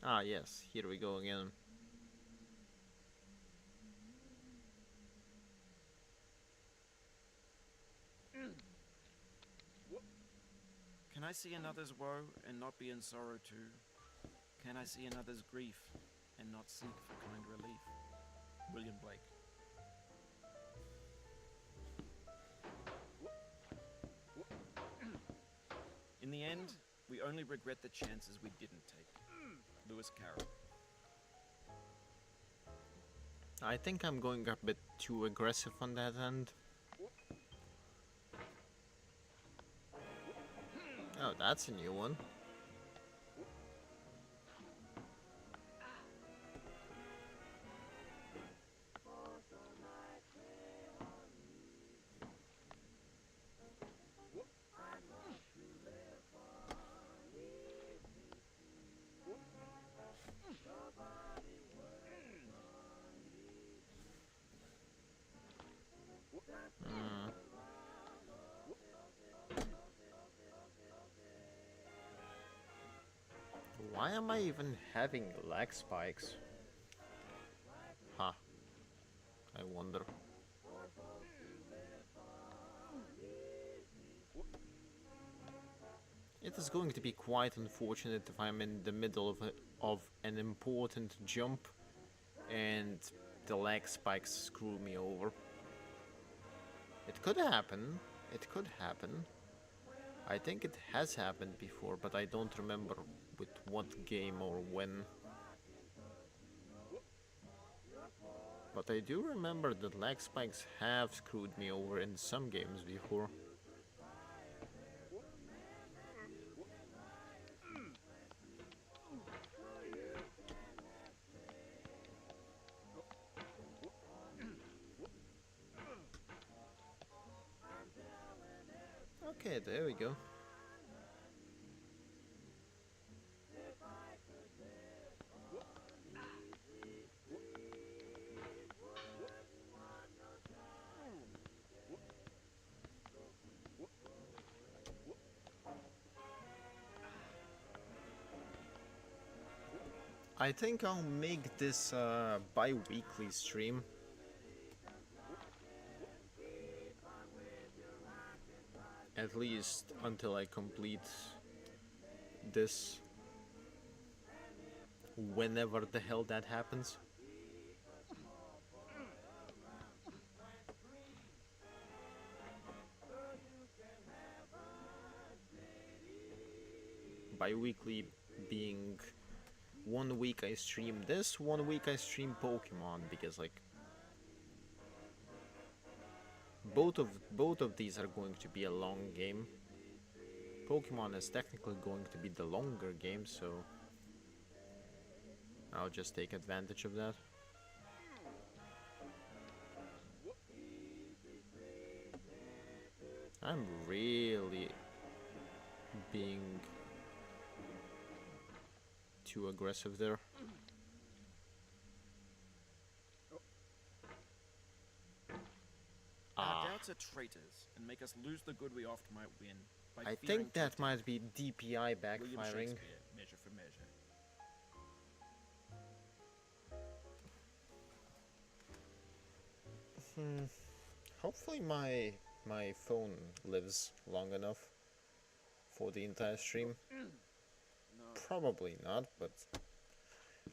Ah, yes, here we go again. Can I see another's woe and not be in sorrow too? Can I see another's grief and not seek for kind relief? William Blake. In the end, we only regret the chances we didn't take. Lewis Carroll. I think I'm going a bit too aggressive on that end. Oh, that's a new one. Why am I even having lag spikes? Huh. I wonder. It is going to be quite unfortunate if I'm in the middle of an important jump and the lag spikes screw me over. It could happen. It could happen. I think it has happened before, but I don't remember with what game or when. But I do remember that lag spikes have screwed me over in some games before. Okay, there we go. I think I'll make this bi-weekly stream. At least until I complete this. Whenever the hell that happens. Bi-weekly being 1 week I stream this, 1 week I stream Pokemon, because like both of these are going to be a long game. Pokemon is technically going to be the longer game, so I'll just take advantage of that. I'm really being too aggressive there. Our doubts are traitors and make us lose the good we oft might win. By I fearing think that tempting. might be DPI William backfiring. Shakespeare, measure for measure. Hopefully my phone lives long enough for the entire stream. No. Probably not, but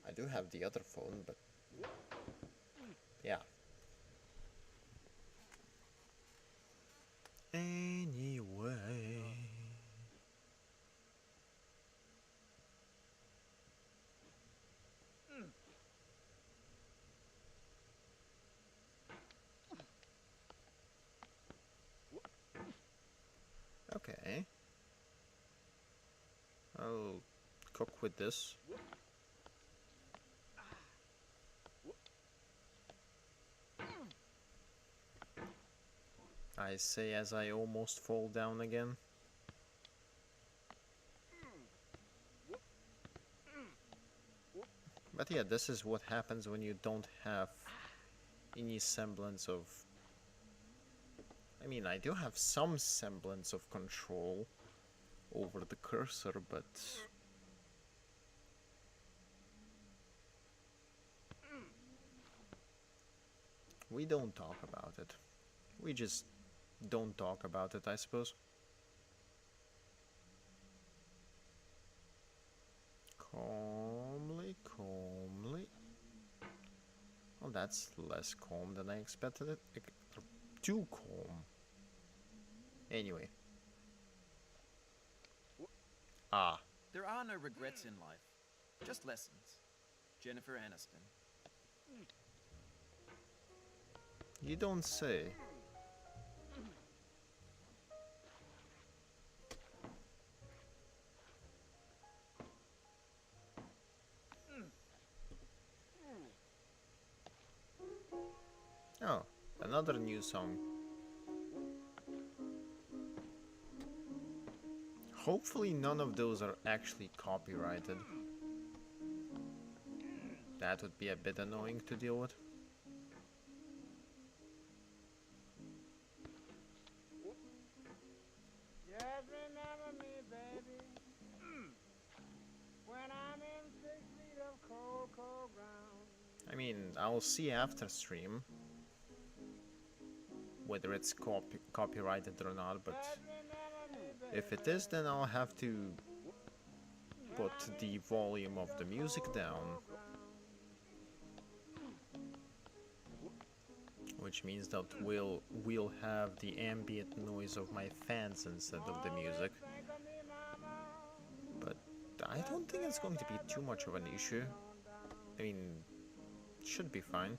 I do have the other phone, but yeah. Anyway. Okay. I'll cook with this. I say as I almost fall down again. But yeah, this is what happens when you don't have any semblance of... I mean, I do have some semblance of control over the cursor, but... we don't talk about it. We just don't talk about it, I suppose. Calmly, calmly. Well, that's less calm than I expected it. Too calm. Anyway. Ah. There are no regrets in life, just lessons. Jennifer Aniston. You don't say. Oh, another new song. Hopefully none of those are actually copyrighted. That would be a bit annoying to deal with. Just remember me, baby, when I'm in 6 feet of cold, cold ground. I mean, I'll see after stream whether it's copyrighted or not, but Just remember me, baby, if it is, then I'll have to put the volume of the music down. Which means that we'll have the ambient noise of my fans instead of the music. think of me, mama. But I don't think it's going to be too much of an issue. I mean, it should be fine.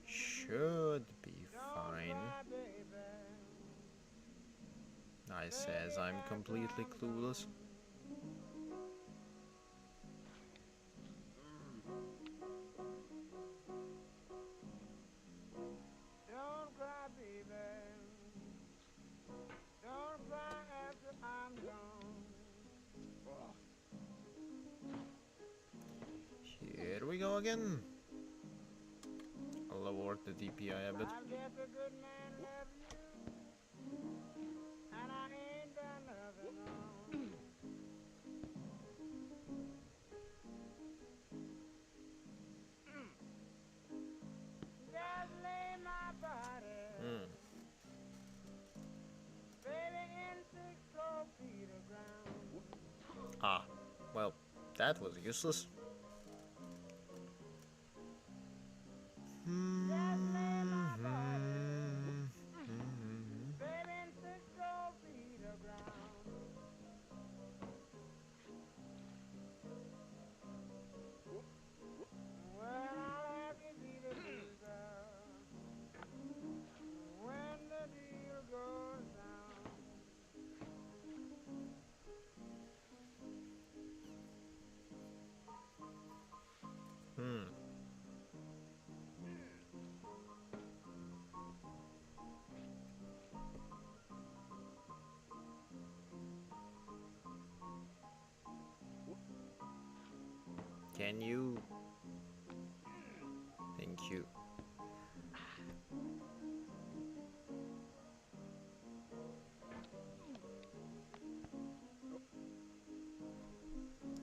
Should be fine. I says I'm completely clueless. Don't cry, baby. Don't cry after I'm gone. Here we go again. I'll lower the DPI a bit. I guess a good man loves you, and I ain't done nothing wrong. that was useless. Just lay my body straight in 6 feet of ground. Well, I'll have to be the loser when the deal goes down. Can you? Thank you.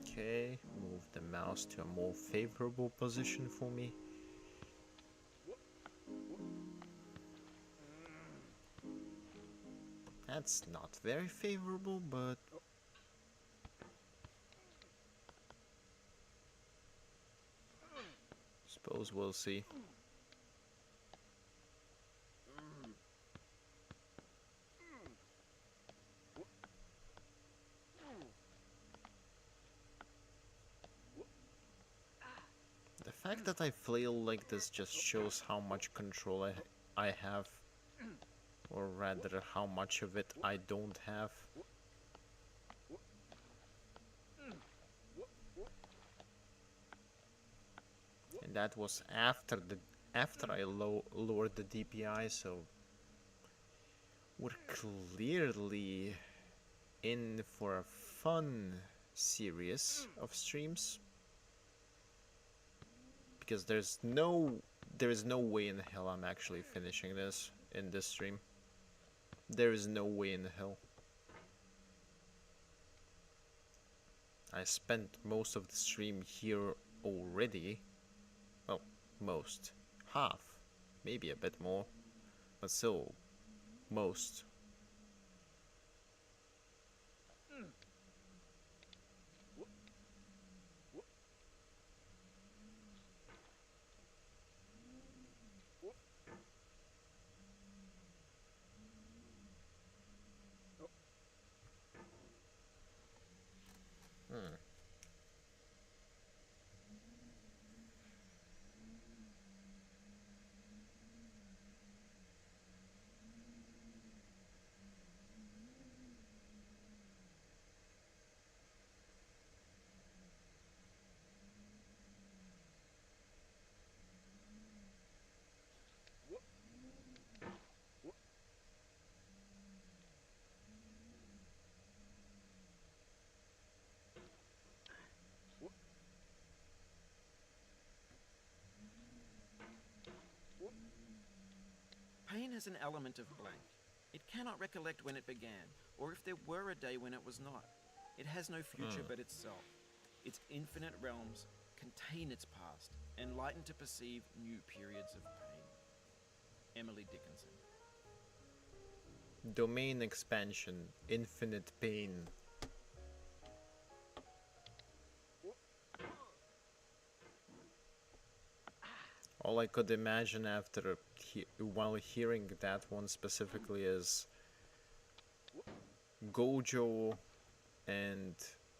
Okay, move the mouse to a more favorable position for me. That's not very favorable, but suppose we'll see. The fact that I flail like this just shows how much control I have, or rather how much of it I don't have. And that was after I lowered the DPI, so we're clearly in for a fun series of streams, because there is no way in hell I'm actually finishing this in this stream. There is no way in hell. I spent most of the stream here already. Well, most. Half. Maybe a bit more. But still, most. Pain has an element of blank. It cannot recollect when it began, or if there were a day when it was not. It has no future but itself. Its infinite realms contain its past, enlightened to perceive new periods of pain. Emily Dickinson. Domain expansion, infinite pain. All I could imagine after while hearing that one specifically is Gojo and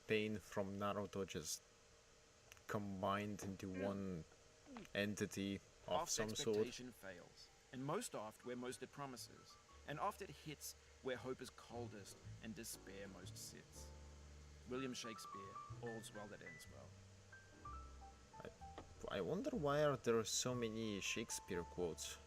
Pain from Naruto just combined into one entity of Oft some sort. expectation fails, and most oft where most it promises, and oft it hits where hope is coldest and despair most sits. William Shakespeare, all's well that ends well. I wonder why are there so many Shakespeare quotes?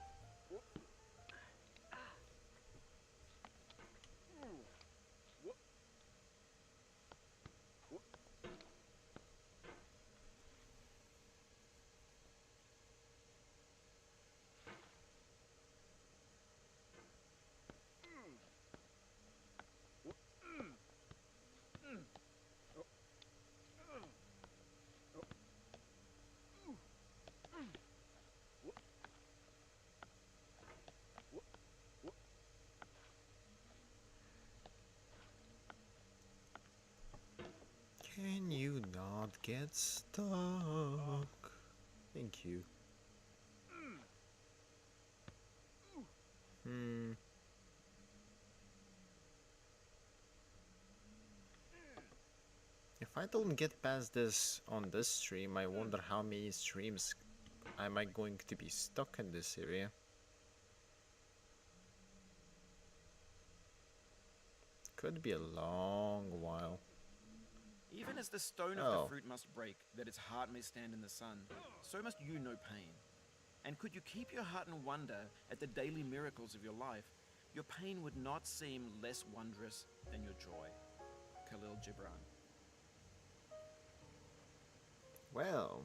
not get stuck. Thank you. If I don't get past this on this stream, I wonder how many streams am I going to be stuck in this area. Could be a long while. Even as the stone of the fruit must break, that its heart may stand in the sun, so must you know pain. And could you keep your heart in wonder at the daily miracles of your life, your pain would not seem less wondrous than your joy. Khalil Gibran. Well,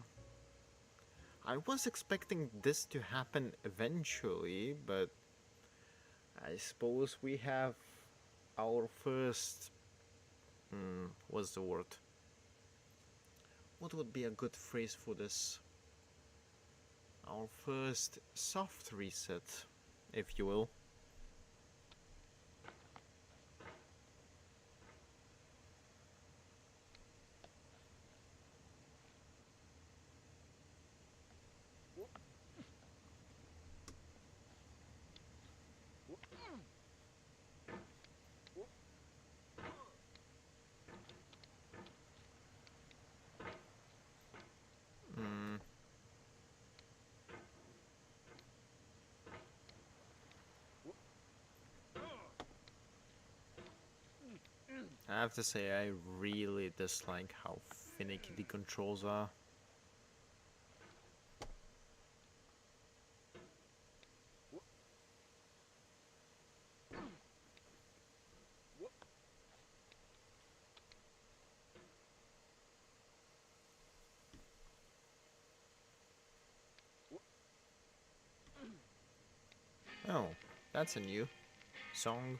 I was expecting this to happen eventually, but I suppose we have our first... what's the word? What would be a good phrase for this? Our first soft reset, if you will. I have to say, I really dislike how finicky the controls are. Oh, that's a new song.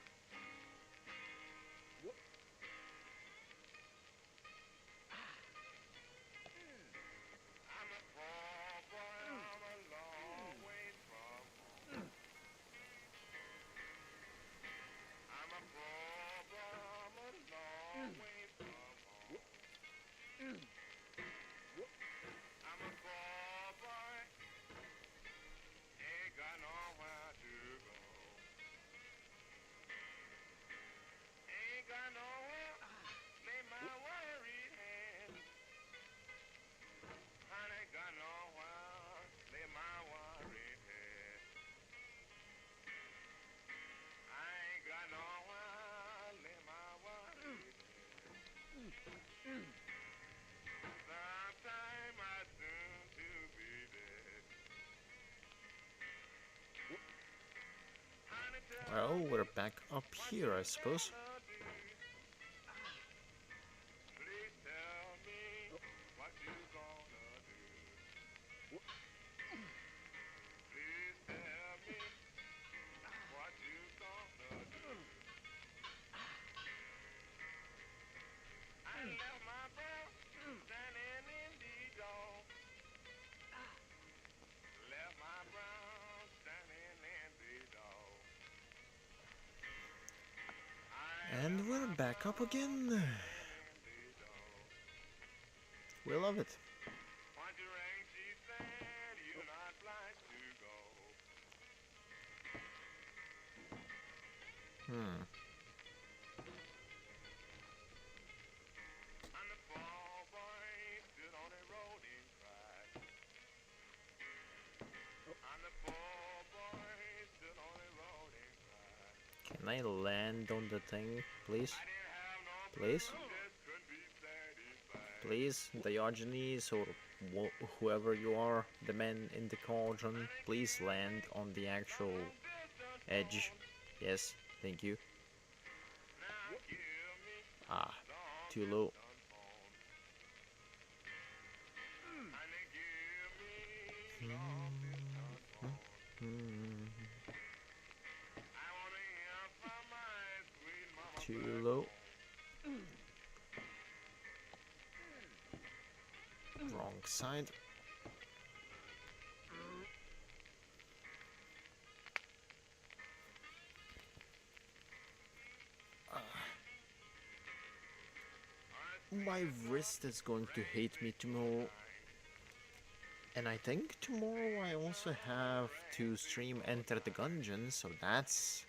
Well, we're back up here, I suppose. And we're back up again. We love it. Can I land on the thing, please? Please? Please, Diogenes or whoever you are, the man in the cauldron, please land on the actual edge. Yes, thank you. Ah, too low. Too low. Wrong side. My wrist is going to hate me tomorrow. And I think tomorrow I also have to stream Enter the Gungeon, so that's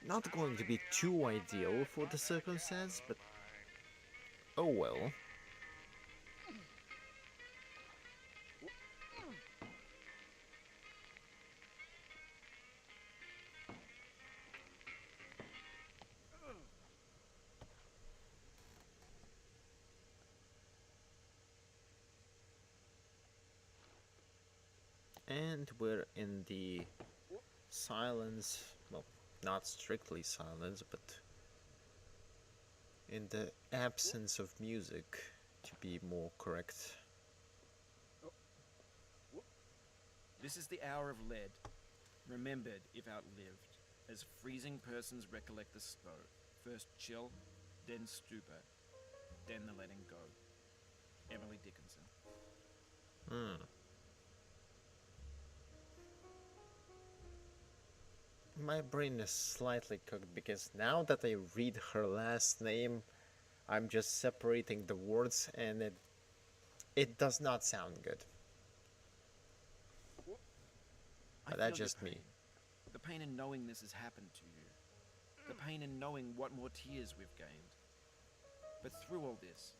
not going to be too ideal for the circumstance, but oh well. And we're in the silence, well, not strictly silence, but in the absence of music, to be more correct. This is the hour of lead, remembered if outlived, as freezing persons recollect the slow. First chill, then stupor, then the letting go. Emily Dickinson. My brain is slightly cooked because now that I read her last name, I'm just separating the words and it does not sound good. But that's just me. The pain in knowing this has happened to you. The pain in knowing what more tears we've gained. But through all this,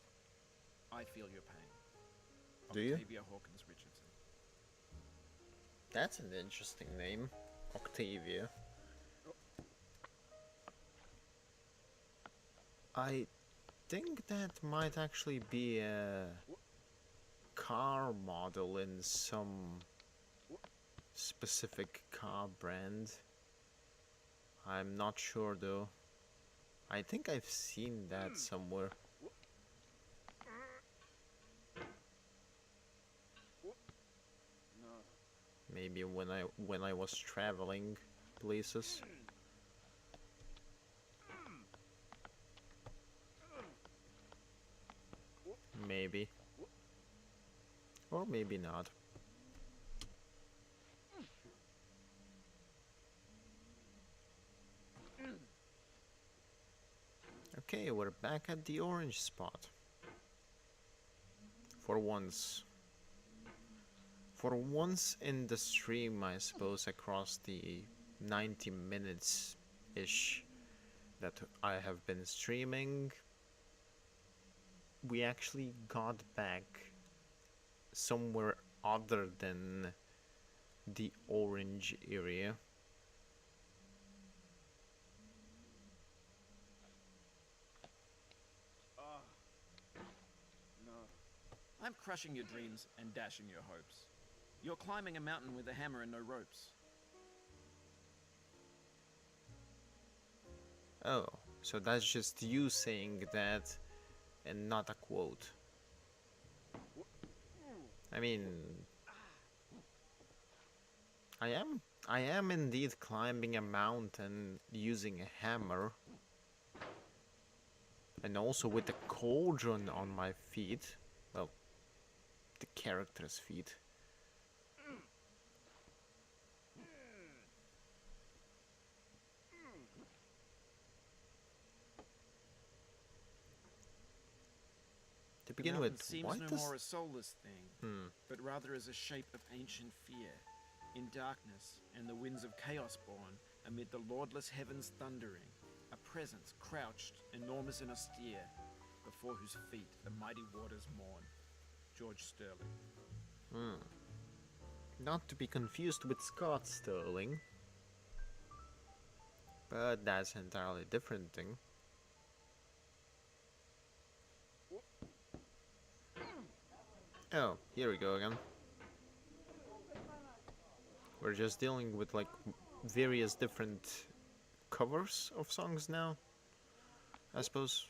I feel your pain. Do you? Octavia Hawkins Richardson. That's an interesting name. Octavia. I think that might actually be a car model in some specific car brand. I'm not sure though. I think I've seen that somewhere. Maybe when I was traveling places. Maybe. Or maybe not. Okay, we're back at the orange spot. For once. For once in the stream, I suppose, across the 90 minutes-ish that I have been streaming, we actually got back somewhere other than the orange area. I'm crushing your dreams and dashing your hopes. You're climbing a mountain with a hammer and no ropes. Oh, so that's just you saying that and not a quote. I mean, I am indeed climbing a mountain using a hammer. And also with the cauldron on my feet. Well, the character's feet. To begin The mountain with, seems why no does... more a soulless thing, but rather as a shape of ancient fear, in darkness and the winds of chaos born, amid the lordless heavens thundering, a presence crouched, enormous and austere, before whose feet the mighty waters mourn. George Sterling. Not to be confused with Scott Sterling. But that's an entirely different thing. Oh, here we go again. We're just dealing with like various different covers of songs now, I suppose.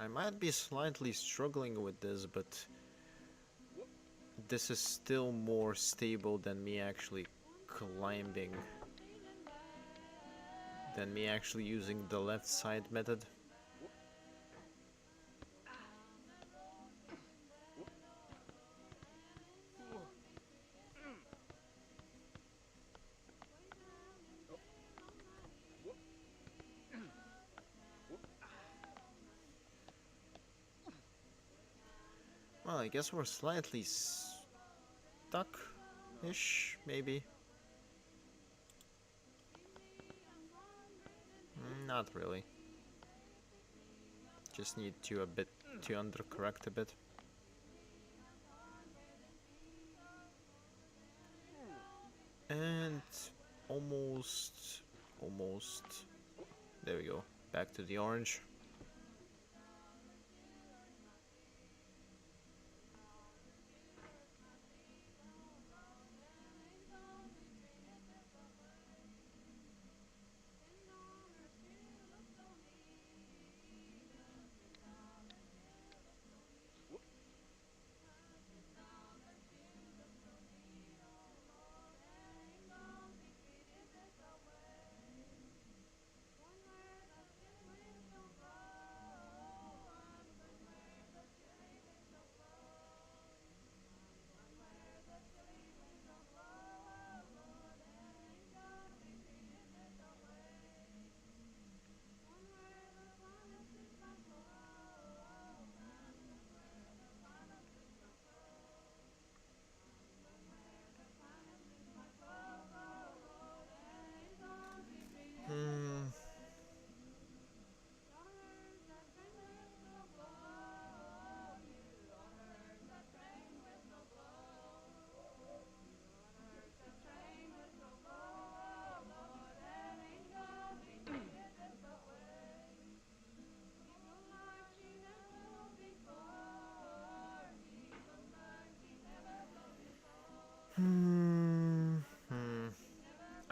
I might be slightly struggling with this, but this is still more stable than me actually climbing, than me actually using the left side method. I guess we're slightly stuck-ish, maybe. Not really. Just need to undercorrect a bit. And almost. There we go. Back to the orange.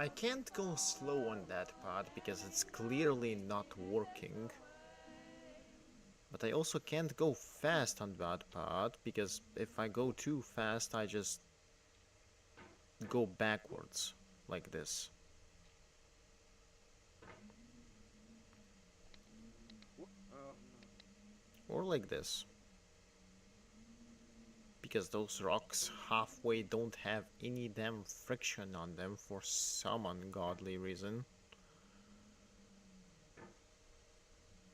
I can't go slow on that part because it's clearly not working. But I also can't go fast on that part because if I go too fast, I just go backwards like this. Or like this. Because those rocks halfway don't have any damn friction on them for some ungodly reason.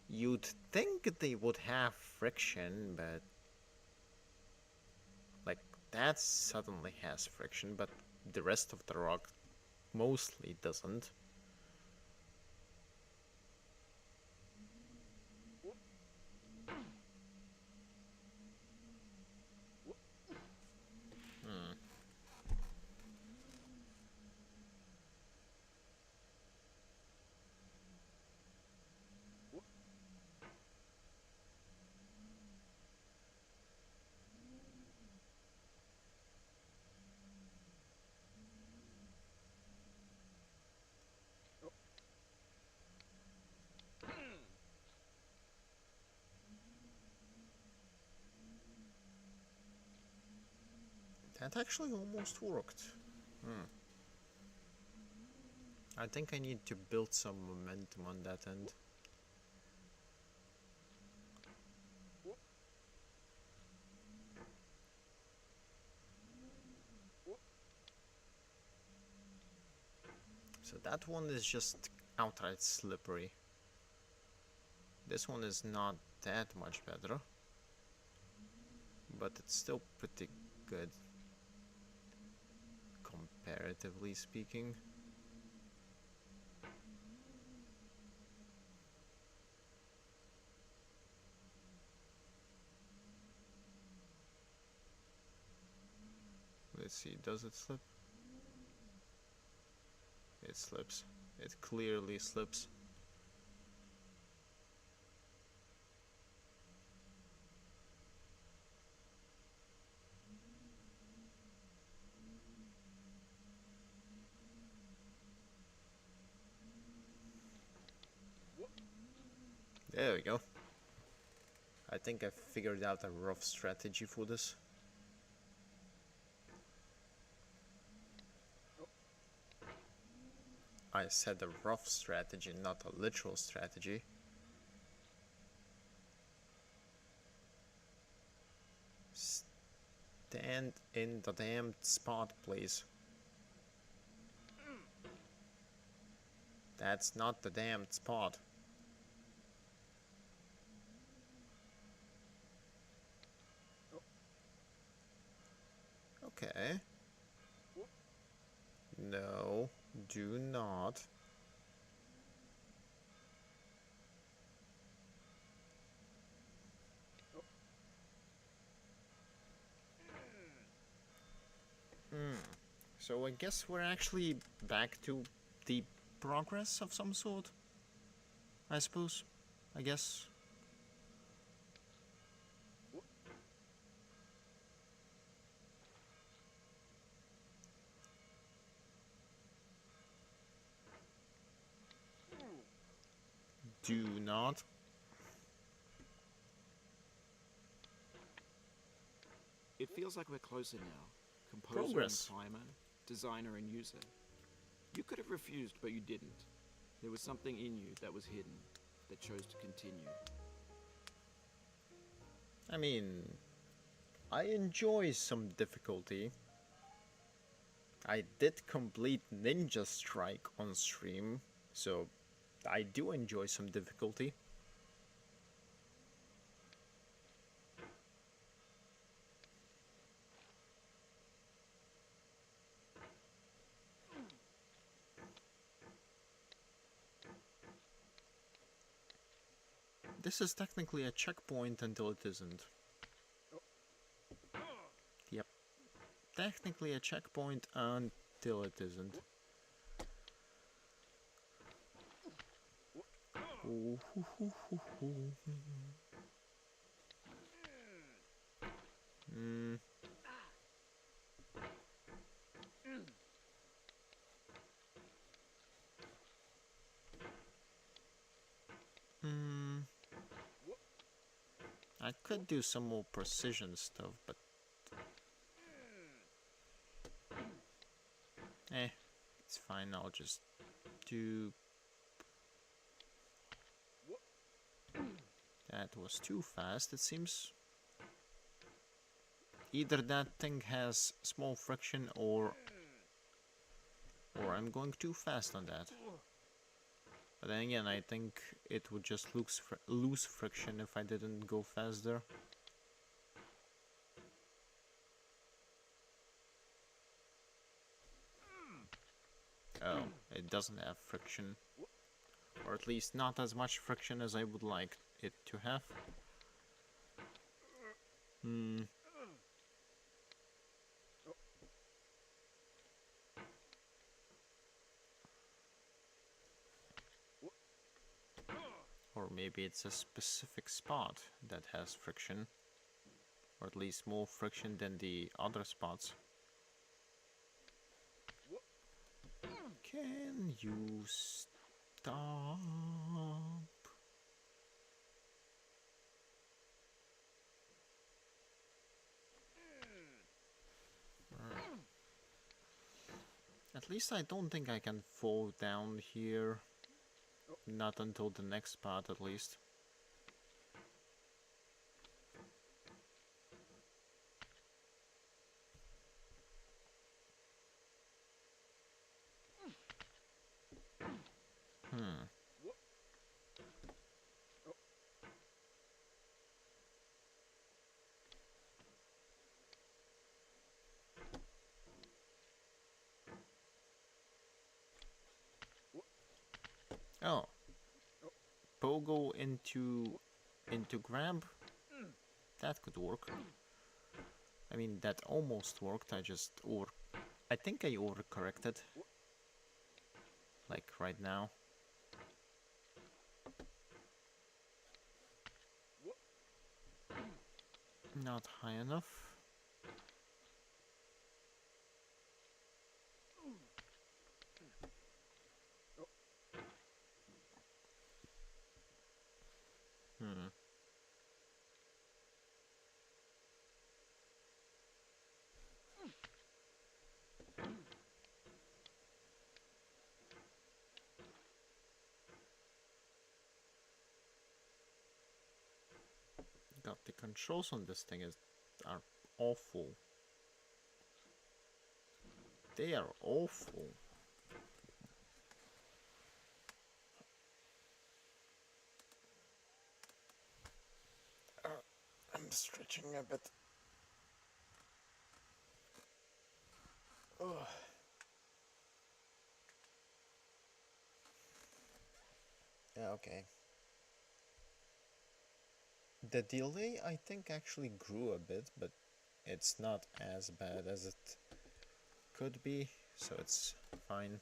You'd think they would have friction, but... like, that suddenly has friction, but the rest of the rock mostly doesn't. That actually almost worked. I think I need to build some momentum on that end. So that one is just outright slippery. This one is not that much better, but it's still pretty good, comparatively speaking. Let's see, does it slip? It slips. It clearly slips. There we go. I think I figured out a rough strategy for this. I said a rough strategy, not a literal strategy. Stand in the damned spot, please. That's not the damned spot. Okay. No, do not. Hmm. So I guess we're actually back to the progress of some sort. I suppose. I guess. Do not. It feels like we're closer now. Composer Progress. and climber, designer and user. You could have refused, but you didn't. There was something in you that was hidden, that chose to continue. I mean, I enjoy some difficulty. I did complete Ninja Strike on stream, so I do enjoy some difficulty. This is technically a checkpoint until it isn't. Yep. Technically a checkpoint until it isn't. Hmm. Hmm. I could do some more precision stuff, but it's fine. I'll just do. That was too fast, it seems. Either that thing has small friction or I'm going too fast on that. But then again, I think it would just lose friction if I didn't go faster. Oh, it doesn't have friction. Or at least not as much friction as I would like it to have. Or maybe it's a specific spot that has friction. Or at least more friction than the other spots. Can you stop? At least I don't think I can fall down here. Not until the next part, at least. Oh. Pogo into grab? That could work. I mean, that almost worked. I think I overcorrected. Like right now. Not high enough. God, the controls on this thing are awful. They are awful. I'm stretching a bit. Okay. The delay, I think, actually grew a bit, but it's not as bad as it could be, so it's fine.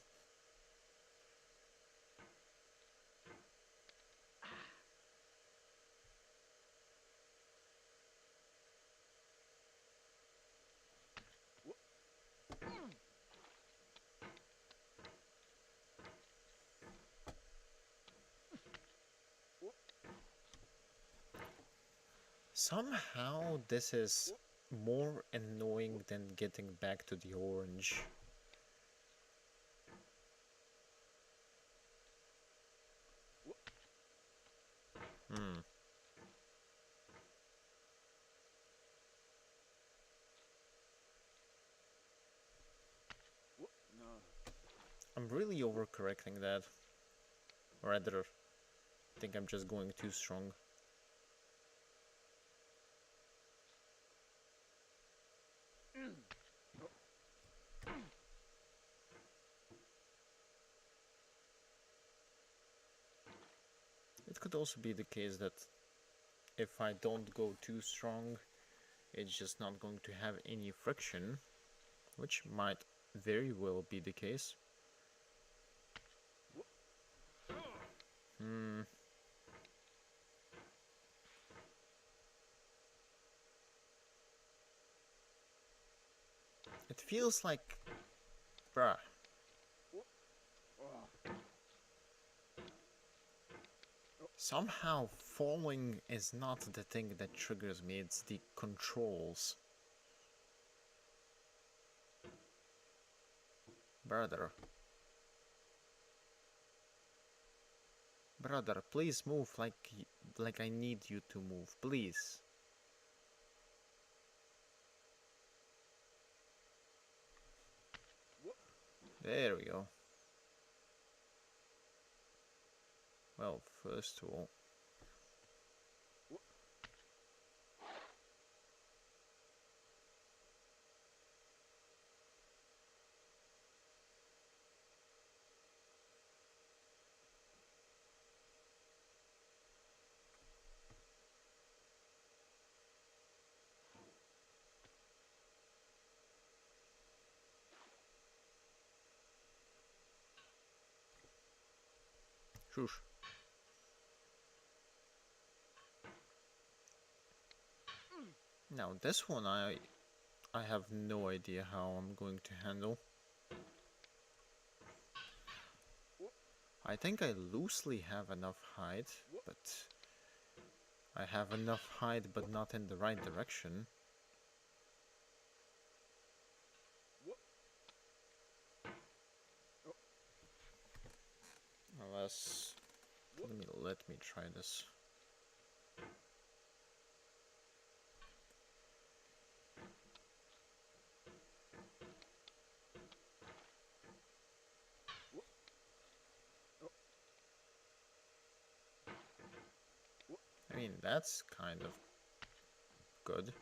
Somehow this is more annoying than getting back to the orange. Hmm. No. I'm really overcorrecting that. Or rather, I think I'm just going too strong. It could also be the case that if I don't go too strong, it's just not going to have any friction, which might very well be the case. Hmm. It feels like... bruh. Somehow falling is not the thing that triggers me, it's the controls. Brother. Brother, please move like I need you to move, please. There we go. Well, first of all... Shush. Now this one I have no idea how I'm going to handle. I think I loosely have enough height, but I have enough height but not in the right direction. Unless... let me try this. I mean, that's kind of good.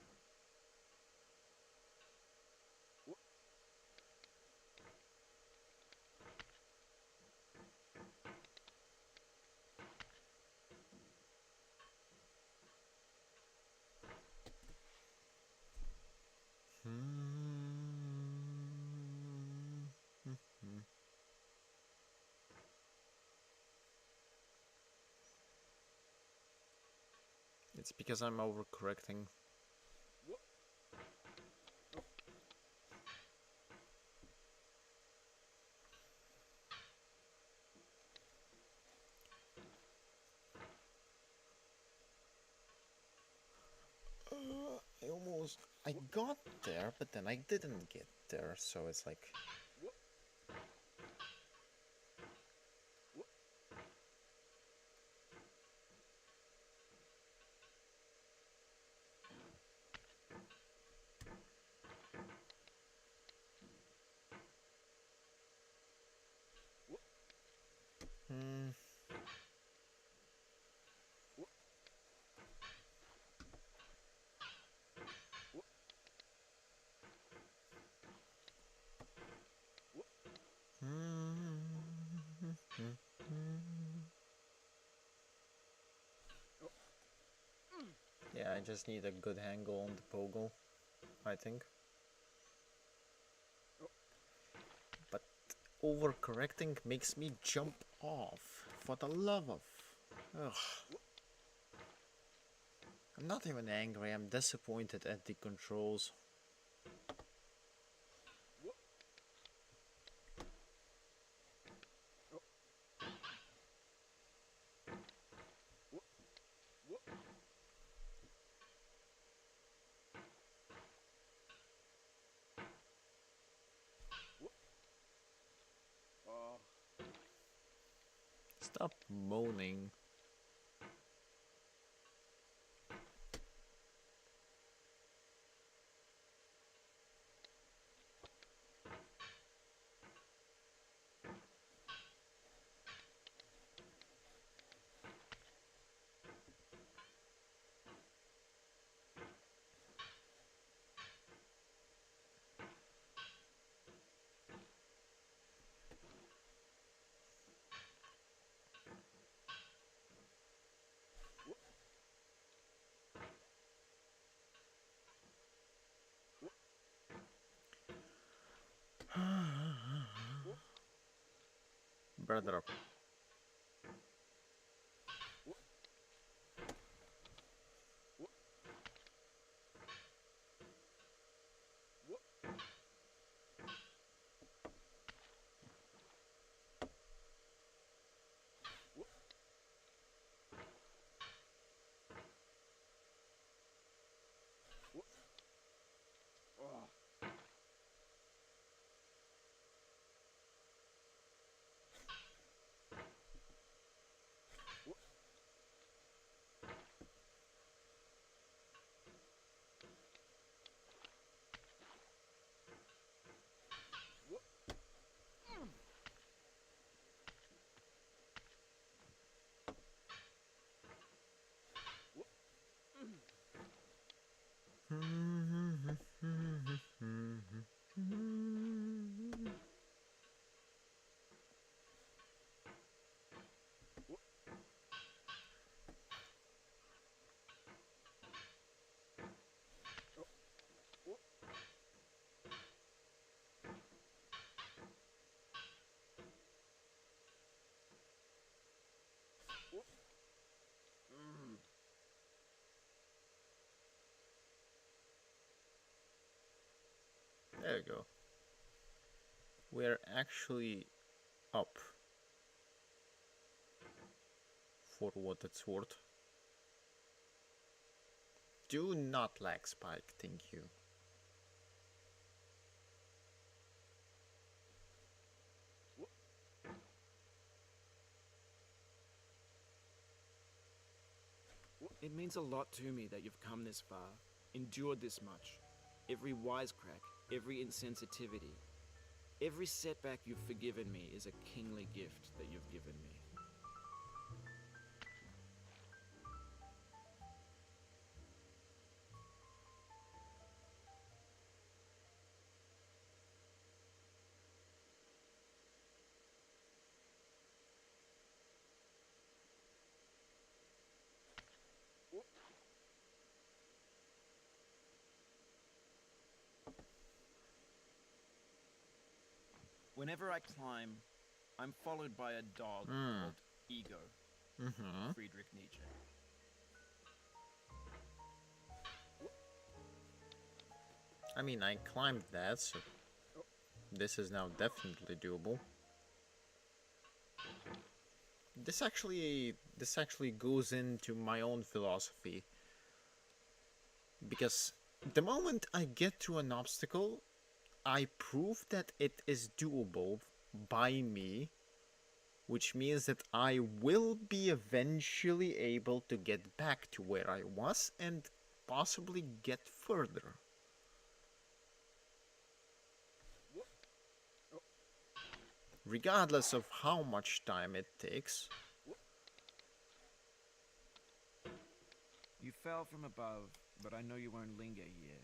It's because I'm overcorrecting. I got there, but then I didn't get there, so it's like... Hmm... I just need a good angle on the pogo, I think. But overcorrecting makes me jump off, for the love of... Ugh. I'm not even angry, I'm disappointed at the controls. Stop moaning. Brother up. There you go. We're actually up. For what it's worth. Do not lag spike, thank you. It means a lot to me that you've come this far, endured this much. Every wisecrack, every insensitivity, every setback you've forgiven me is a kingly gift that you've given me. Whenever I climb, I'm followed by a dog called Ego, Friedrich Nietzsche. I mean, I climbed that, so this is now definitely doable. This actually goes into my own philosophy. Because the moment I get to an obstacle, I prove that it is doable by me, which means that I will be eventually able to get back to where I was and possibly get further. Regardless of how much time it takes. You fell from above, but I know you won't linger here.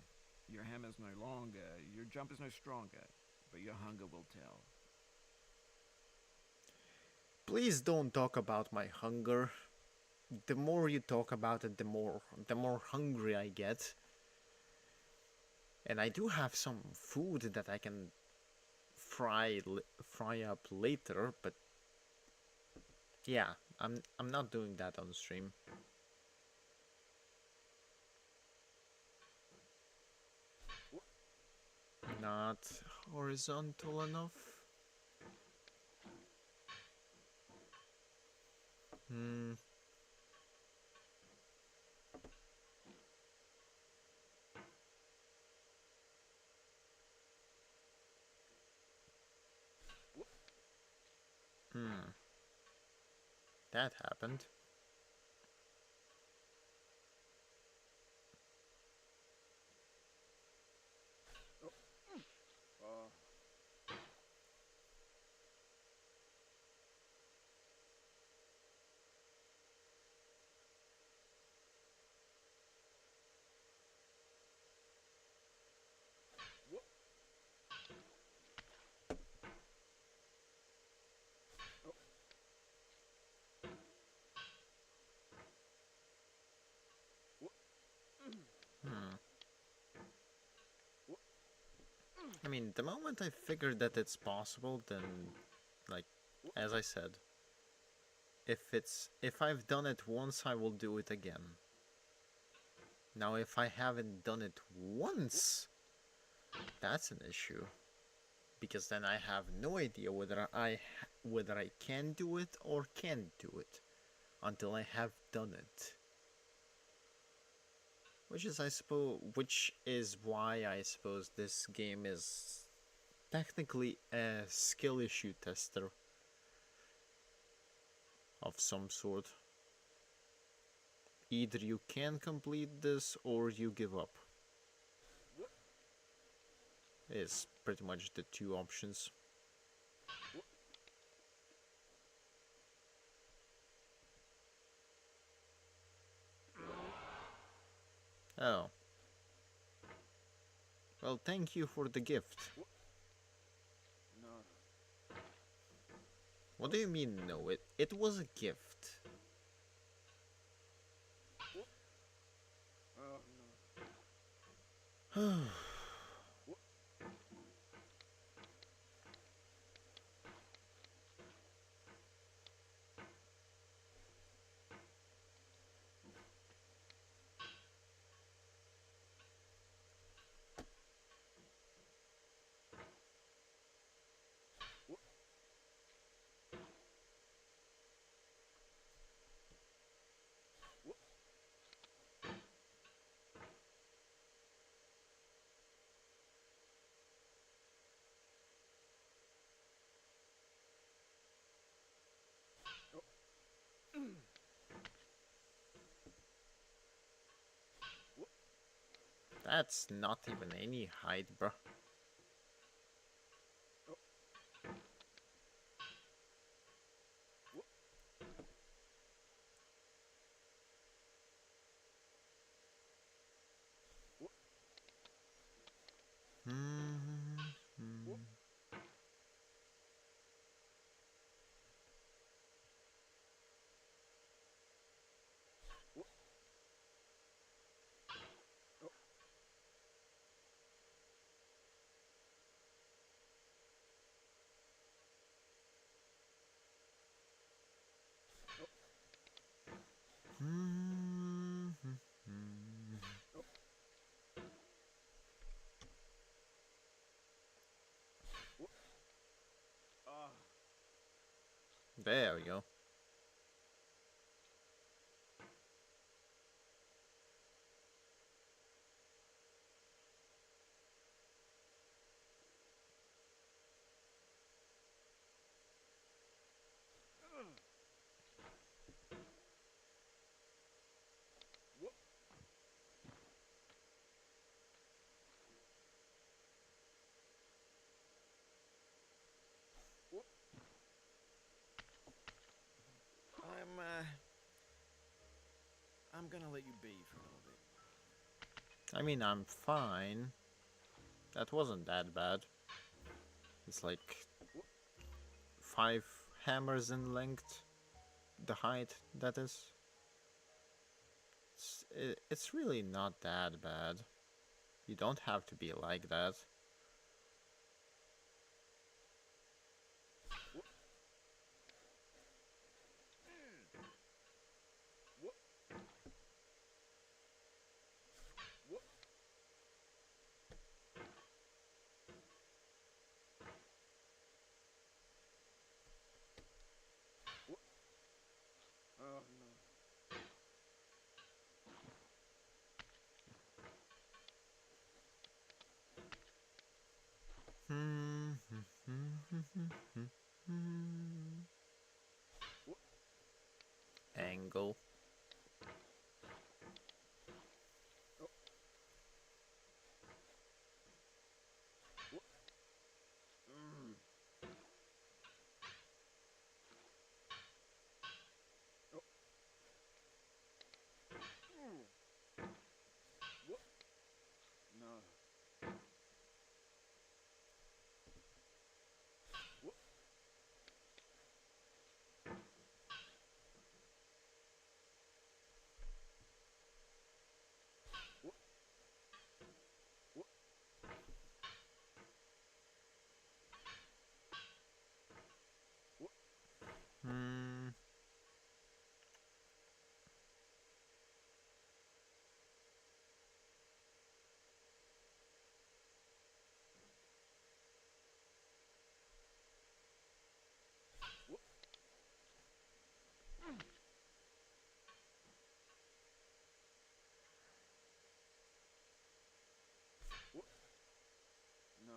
Your hammer's no longer, your jump is no stronger, but your hunger will tell. Please don't talk about my hunger. the more you talk about it, the more hungry I get. And I do have some food that I can fry up later, but yeah, I'm not doing that on stream. Not horizontal enough. Hmm. Hmm. That happened. Hmm. I mean, the moment I figured that it's possible, then, like, as I said, if I've done it once, I will do it again. Now, if I haven't done it once, that's an issue, because then I have no idea whether I can do it or can't do it until I have done it. Which is why I suppose this game is technically a skill issue tester of some sort. Either you can complete this or you give up. Is pretty much the two options. Oh. Well, thank you for the gift. No. What do you mean, no? It was a gift. Oh, no. That's not even any height, bro. There we go. I'm gonna let you be for a little bit. I mean, I'm fine. That wasn't that bad. It's like 5 hammers in length. The height, that is. it's really not that bad. You don't have to be like that. Oh Angle. no. Hmm. No.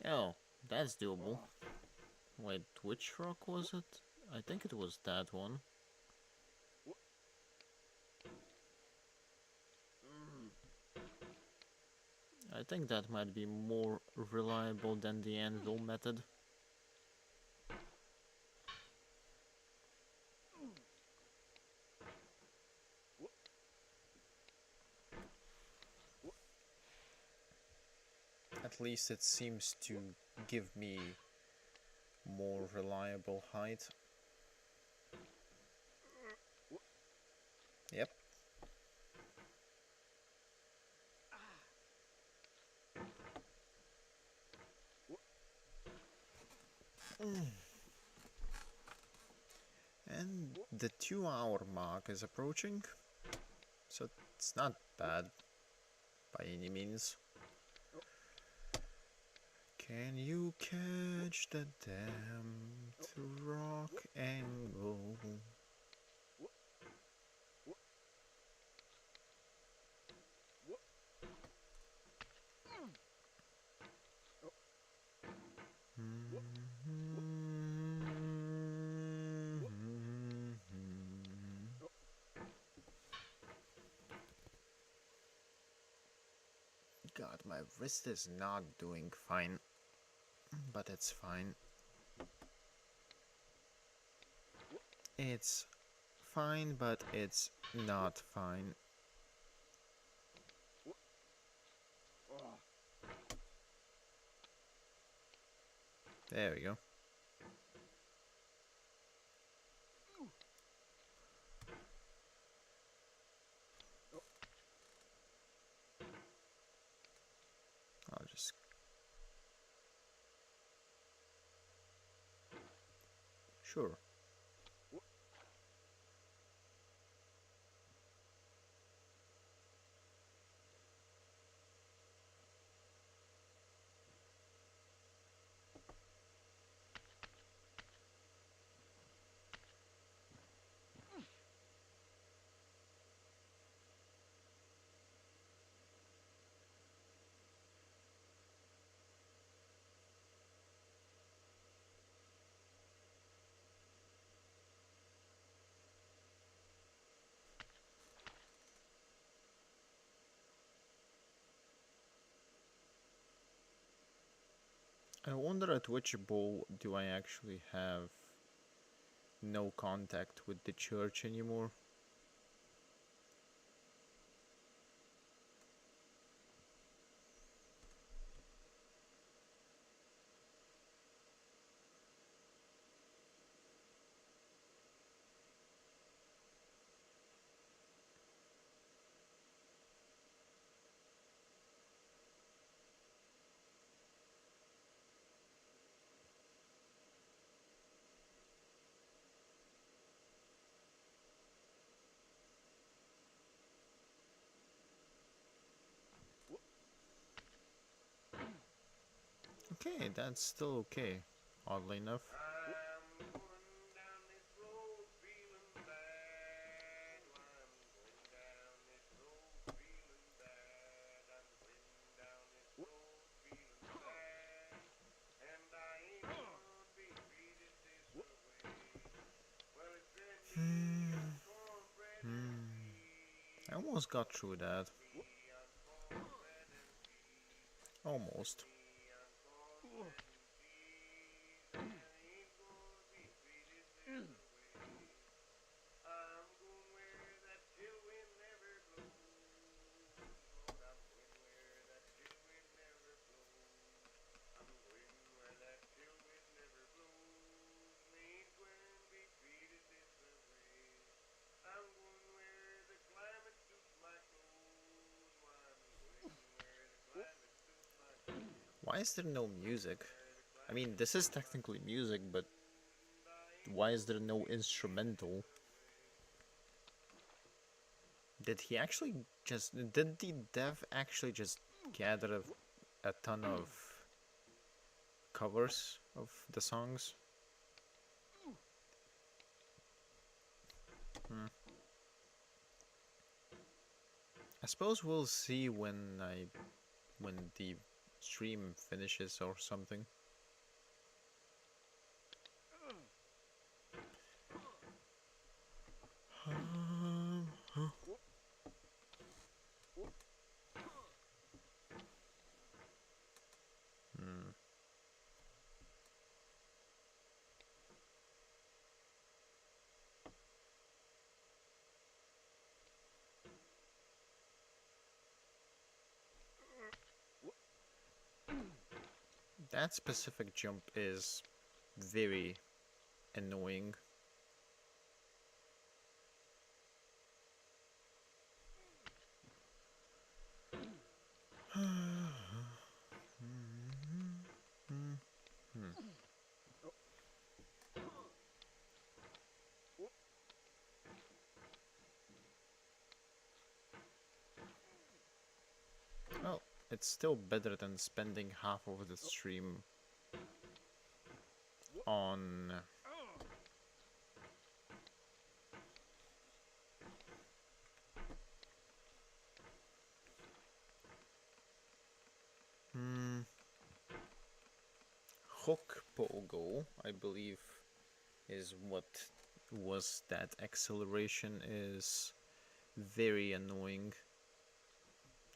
Oh, that's doable. Wait, which rock was it? I think it was that one. I think that might be more reliable than the anvil method. At least it seems to give me more reliable height. Yep. And the 2-hour mark is approaching, so it's not bad by any means. Can you catch the damned rock angle? God, my wrist is not doing fine, but it's fine. It's fine, but it's not fine. There we go. I'll just... Sure. I wonder at which bowl do I actually have no contact with the church anymore. Okay, that's still okay, oddly enough. I'm going down this road feeling bad. I'm going down this road feeling bad. I'm going down this road feeling bad. And I ain't gonna be treated this way. Well, it's been me on cornbread and I peas. almost got through that. Me on cornbread and peas. Almost. Me on cornbread and peas. I ain't gonna be treated this way. I'm going where that chill wind never blows. Lord, I'm going where that chill wind never blows. I'm going where that chill wind never blows. Ain't going to be treated this way. I'm going where the climate suits my clothes. Why I'm going where the climate suits my clothes. Why is there no music? Where the I mean, climate this is suits my technically music, but clothes. I ain't why is there gonna no be treated instrumental? this way. Did he actually just... Did the dev actually just gather a ton of covers of the songs? I suppose we'll see when the stream finishes or something. That specific jump is very annoying. Well, it's still better than spending half of the stream on... Hook pogo, I believe, is what was that acceleration is very annoying.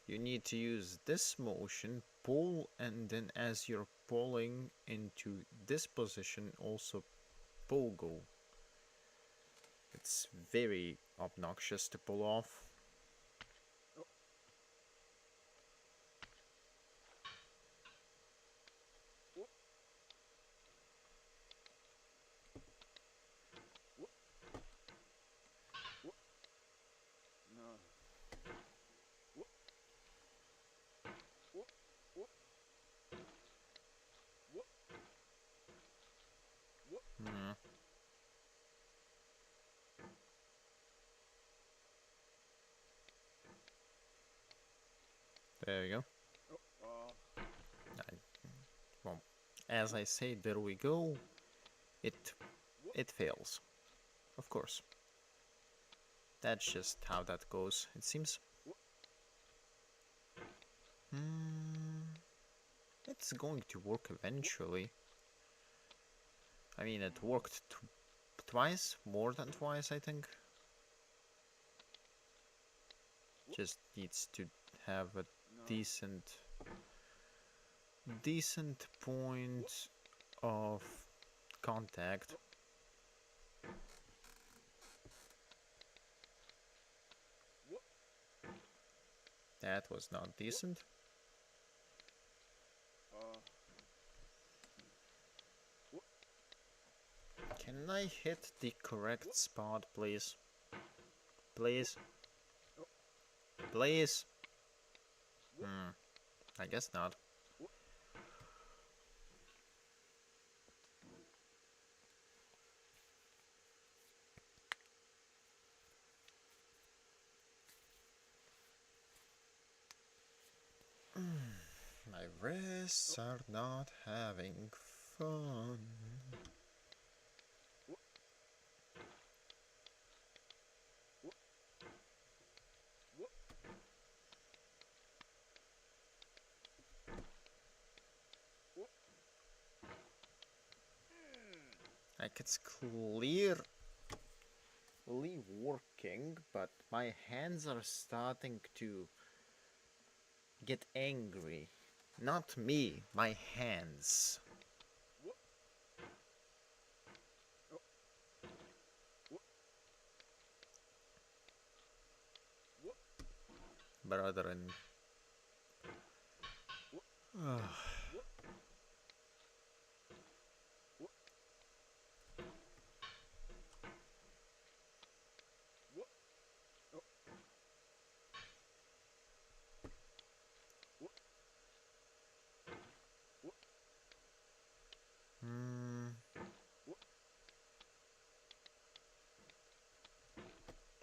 You need to use this motion, pull, and then as you're pulling into this position, also pogo. It's very obnoxious to pull off. Hmm. There you go. Well, as I say, there we go. It fails. Of course. That's just how that goes, it seems. It's going to work eventually. I mean, it worked twice, more than twice, I think. Just needs to have a decent decent point of contact. That was not decent. Can I hit the correct spot, please? Please? Please? I guess not. My wrists are not having fun. Like it's clearly working, but my hands are starting to get angry. Not me, my hands. Brother and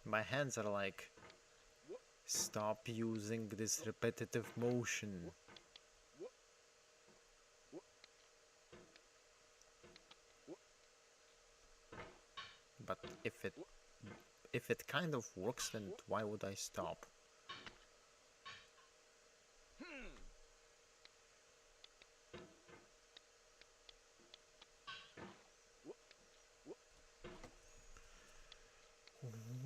my hands are like, stop using this repetitive motion. But if it kind of works, then why would I stop?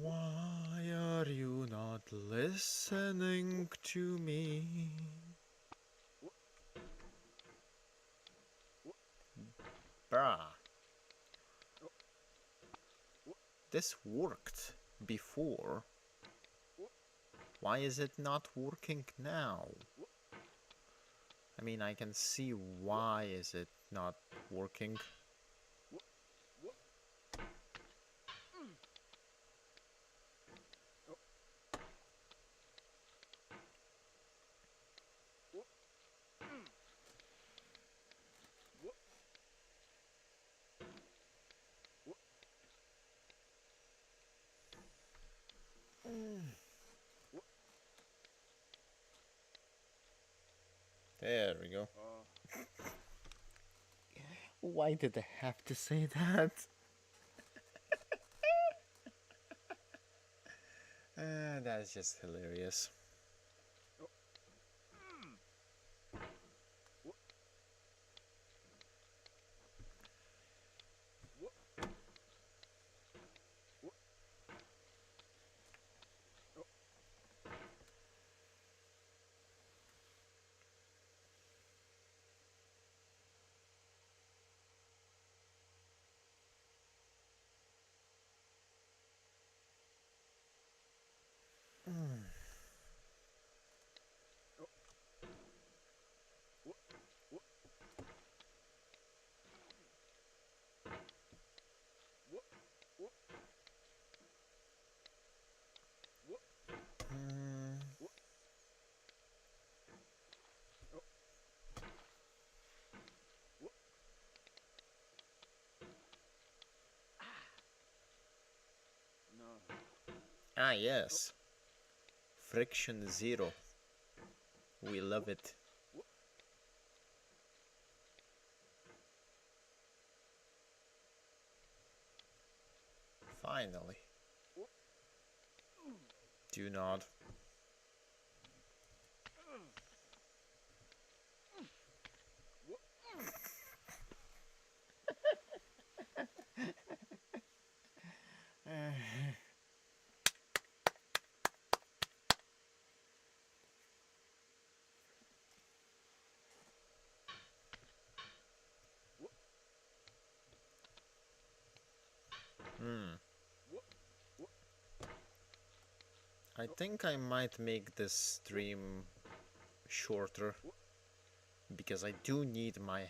Why are you not listening to me? Bruh. This worked before. Why is it not working now? I mean, I can see why is it not working. There we go. Why did I have to say that? That's just hilarious. Ah, yes. Friction zero. We love it. Finally. Do not. I think I might make this stream shorter because I do need my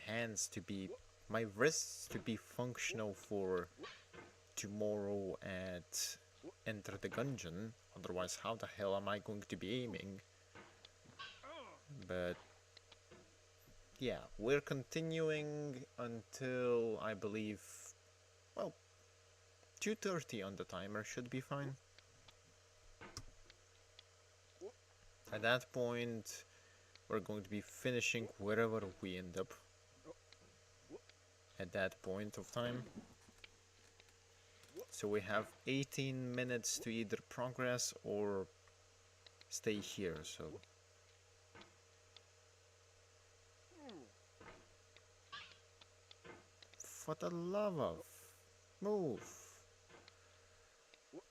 my wrists to be functional for tomorrow at Enter the Gungeon. Otherwise, how the hell am I going to be aiming? But yeah, we're continuing until I believe, well, 2:30 on the timer should be fine. At that point, we're going to be finishing wherever we end up at that point of time. So we have 18 minutes to either progress or stay here, so... For the love of... Move!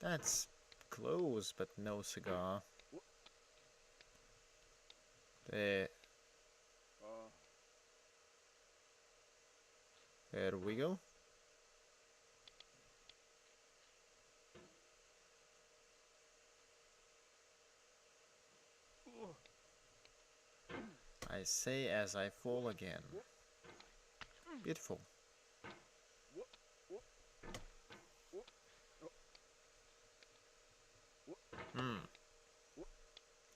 That's close, but no cigar. There we go. I say as I fall again. Beautiful.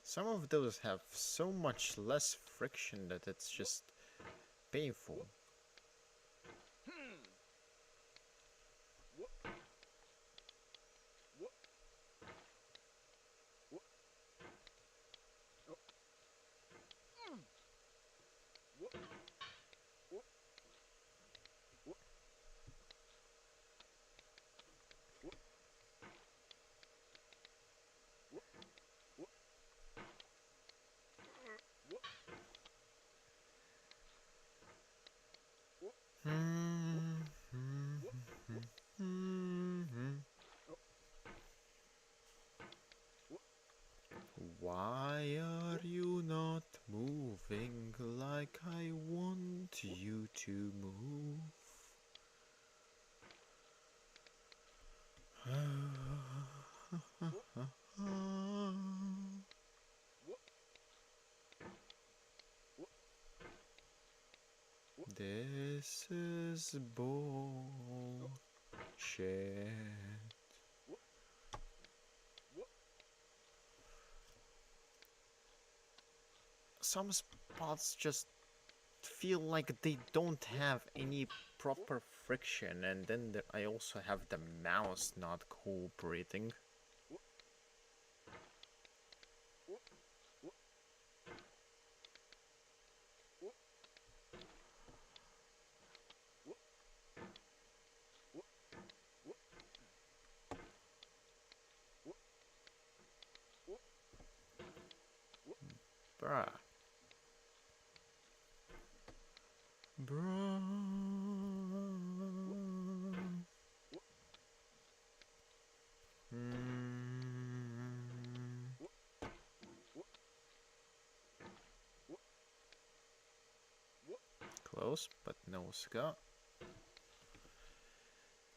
Some of those have so much less friction that it's just painful. Why are you not moving like I want you to move? This is bullshit. Some spots just feel like they don't have any proper friction, and then I also have the mouse not cooperating. Bruh. Bruh. Close, but no cigar.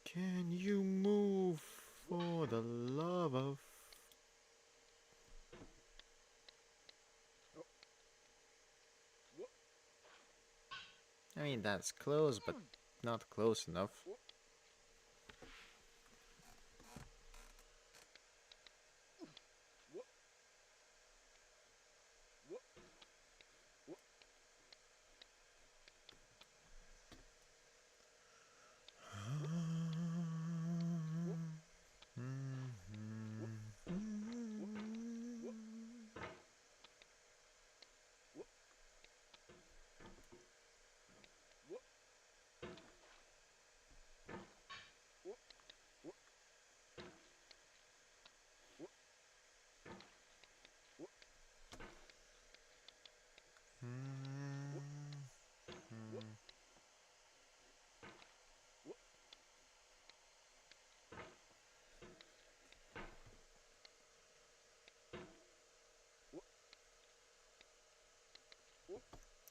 Can you move for the love of... I mean, that's close, but not close enough.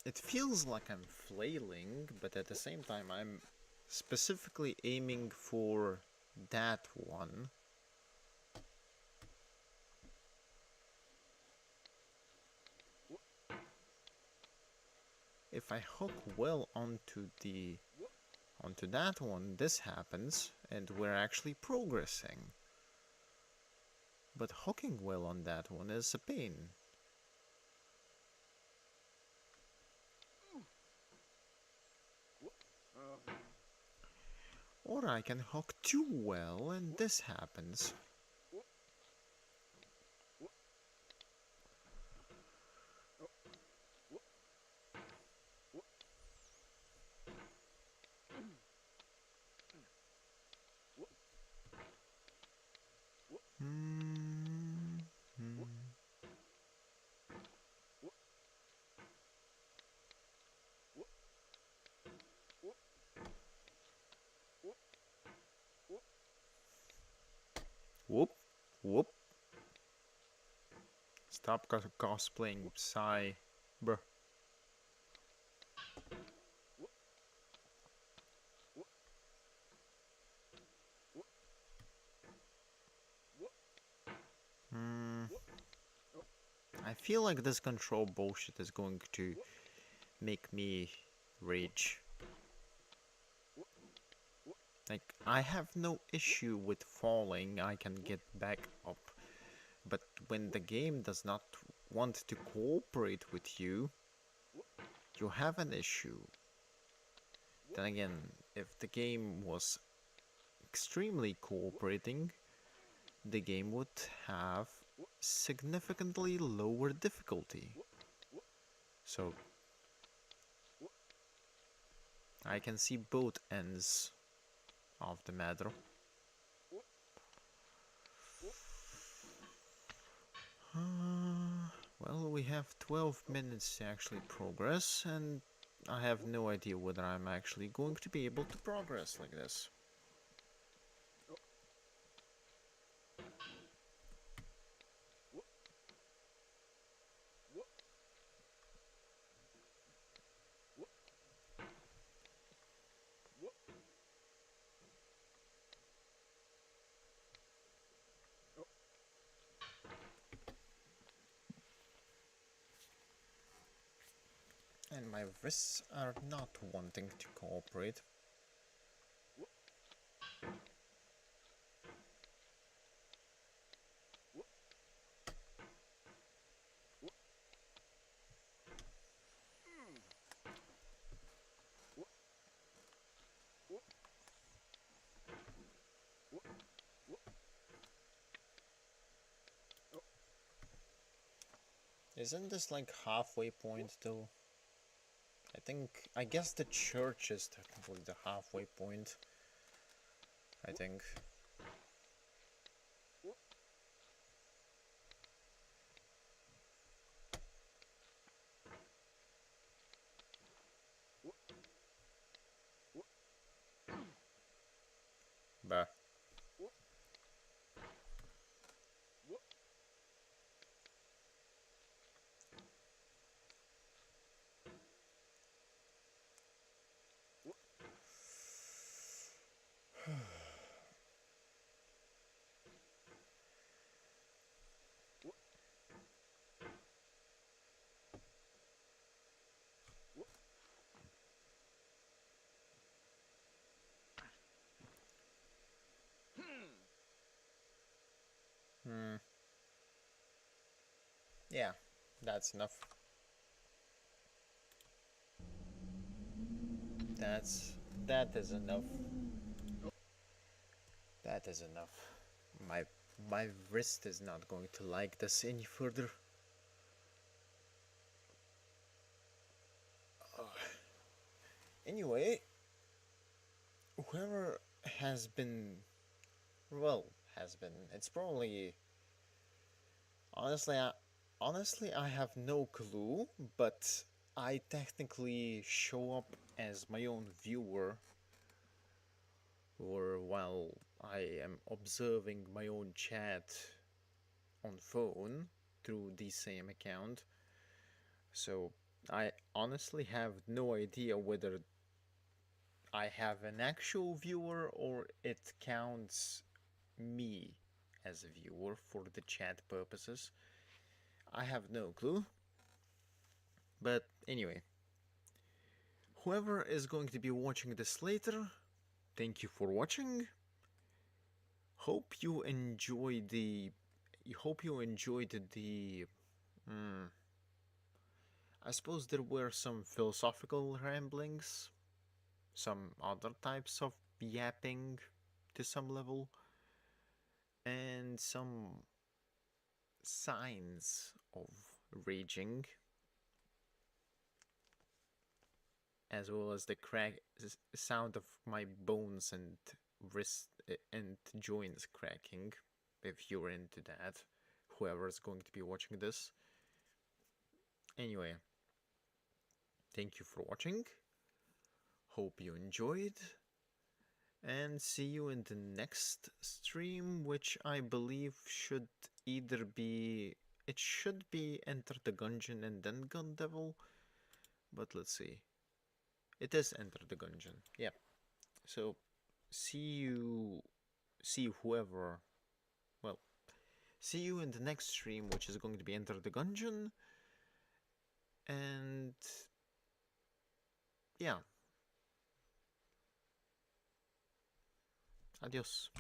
It feels like I'm flailing, but at the same time I'm specifically aiming for that one. if I hook well onto that one, this happens, and we're actually progressing. But hooking well on that one is a pain. Or I can hook too well, and this happens. Whoop, whoop. Stop cosplaying Psy, bruh. I feel like this control bullshit is going to make me rage. Like, I have no issue with falling, I can get back up. But when the game does not want to cooperate with you, you have an issue. Then again, if the game was extremely cooperating, the game would have significantly lower difficulty. So I can see both ends of the matter. Well, we have 12 minutes to actually progress, and I have no idea whether I'm actually going to be able to progress like this. And my wrists are not wanting to cooperate. Isn't this like halfway point though? I guess the church is technically the halfway point. I think. Bah. Yeah, that's enough. That is enough. That is enough. My my wrist is not going to like this any further. Anyway, whoever has been, well, has been, it's probably, honestly, I have no clue, but I technically show up as my own viewer, or while I am observing my own chat on phone through the same account. So I honestly have no idea whether I have an actual viewer or it counts me as a viewer for the chat purposes. I have no clue. But anyway, whoever is going to be watching this later, thank you for watching. Hope you enjoyed the. I suppose there were some philosophical ramblings, some other types of yapping to some level, and some signs of raging, as well as the sound of my bones and wrist and joints cracking, if you're into that, whoever's going to be watching this. Anyway, thank you for watching, hope you enjoyed, and see you in the next stream, which I believe should either be... It should be Enter the Gungeon and then Gun Devil, but let's see. It is Enter the Gungeon, yeah. So, see whoever... Well, see you in the next stream, which is going to be Enter the Gungeon, and... yeah. Adios.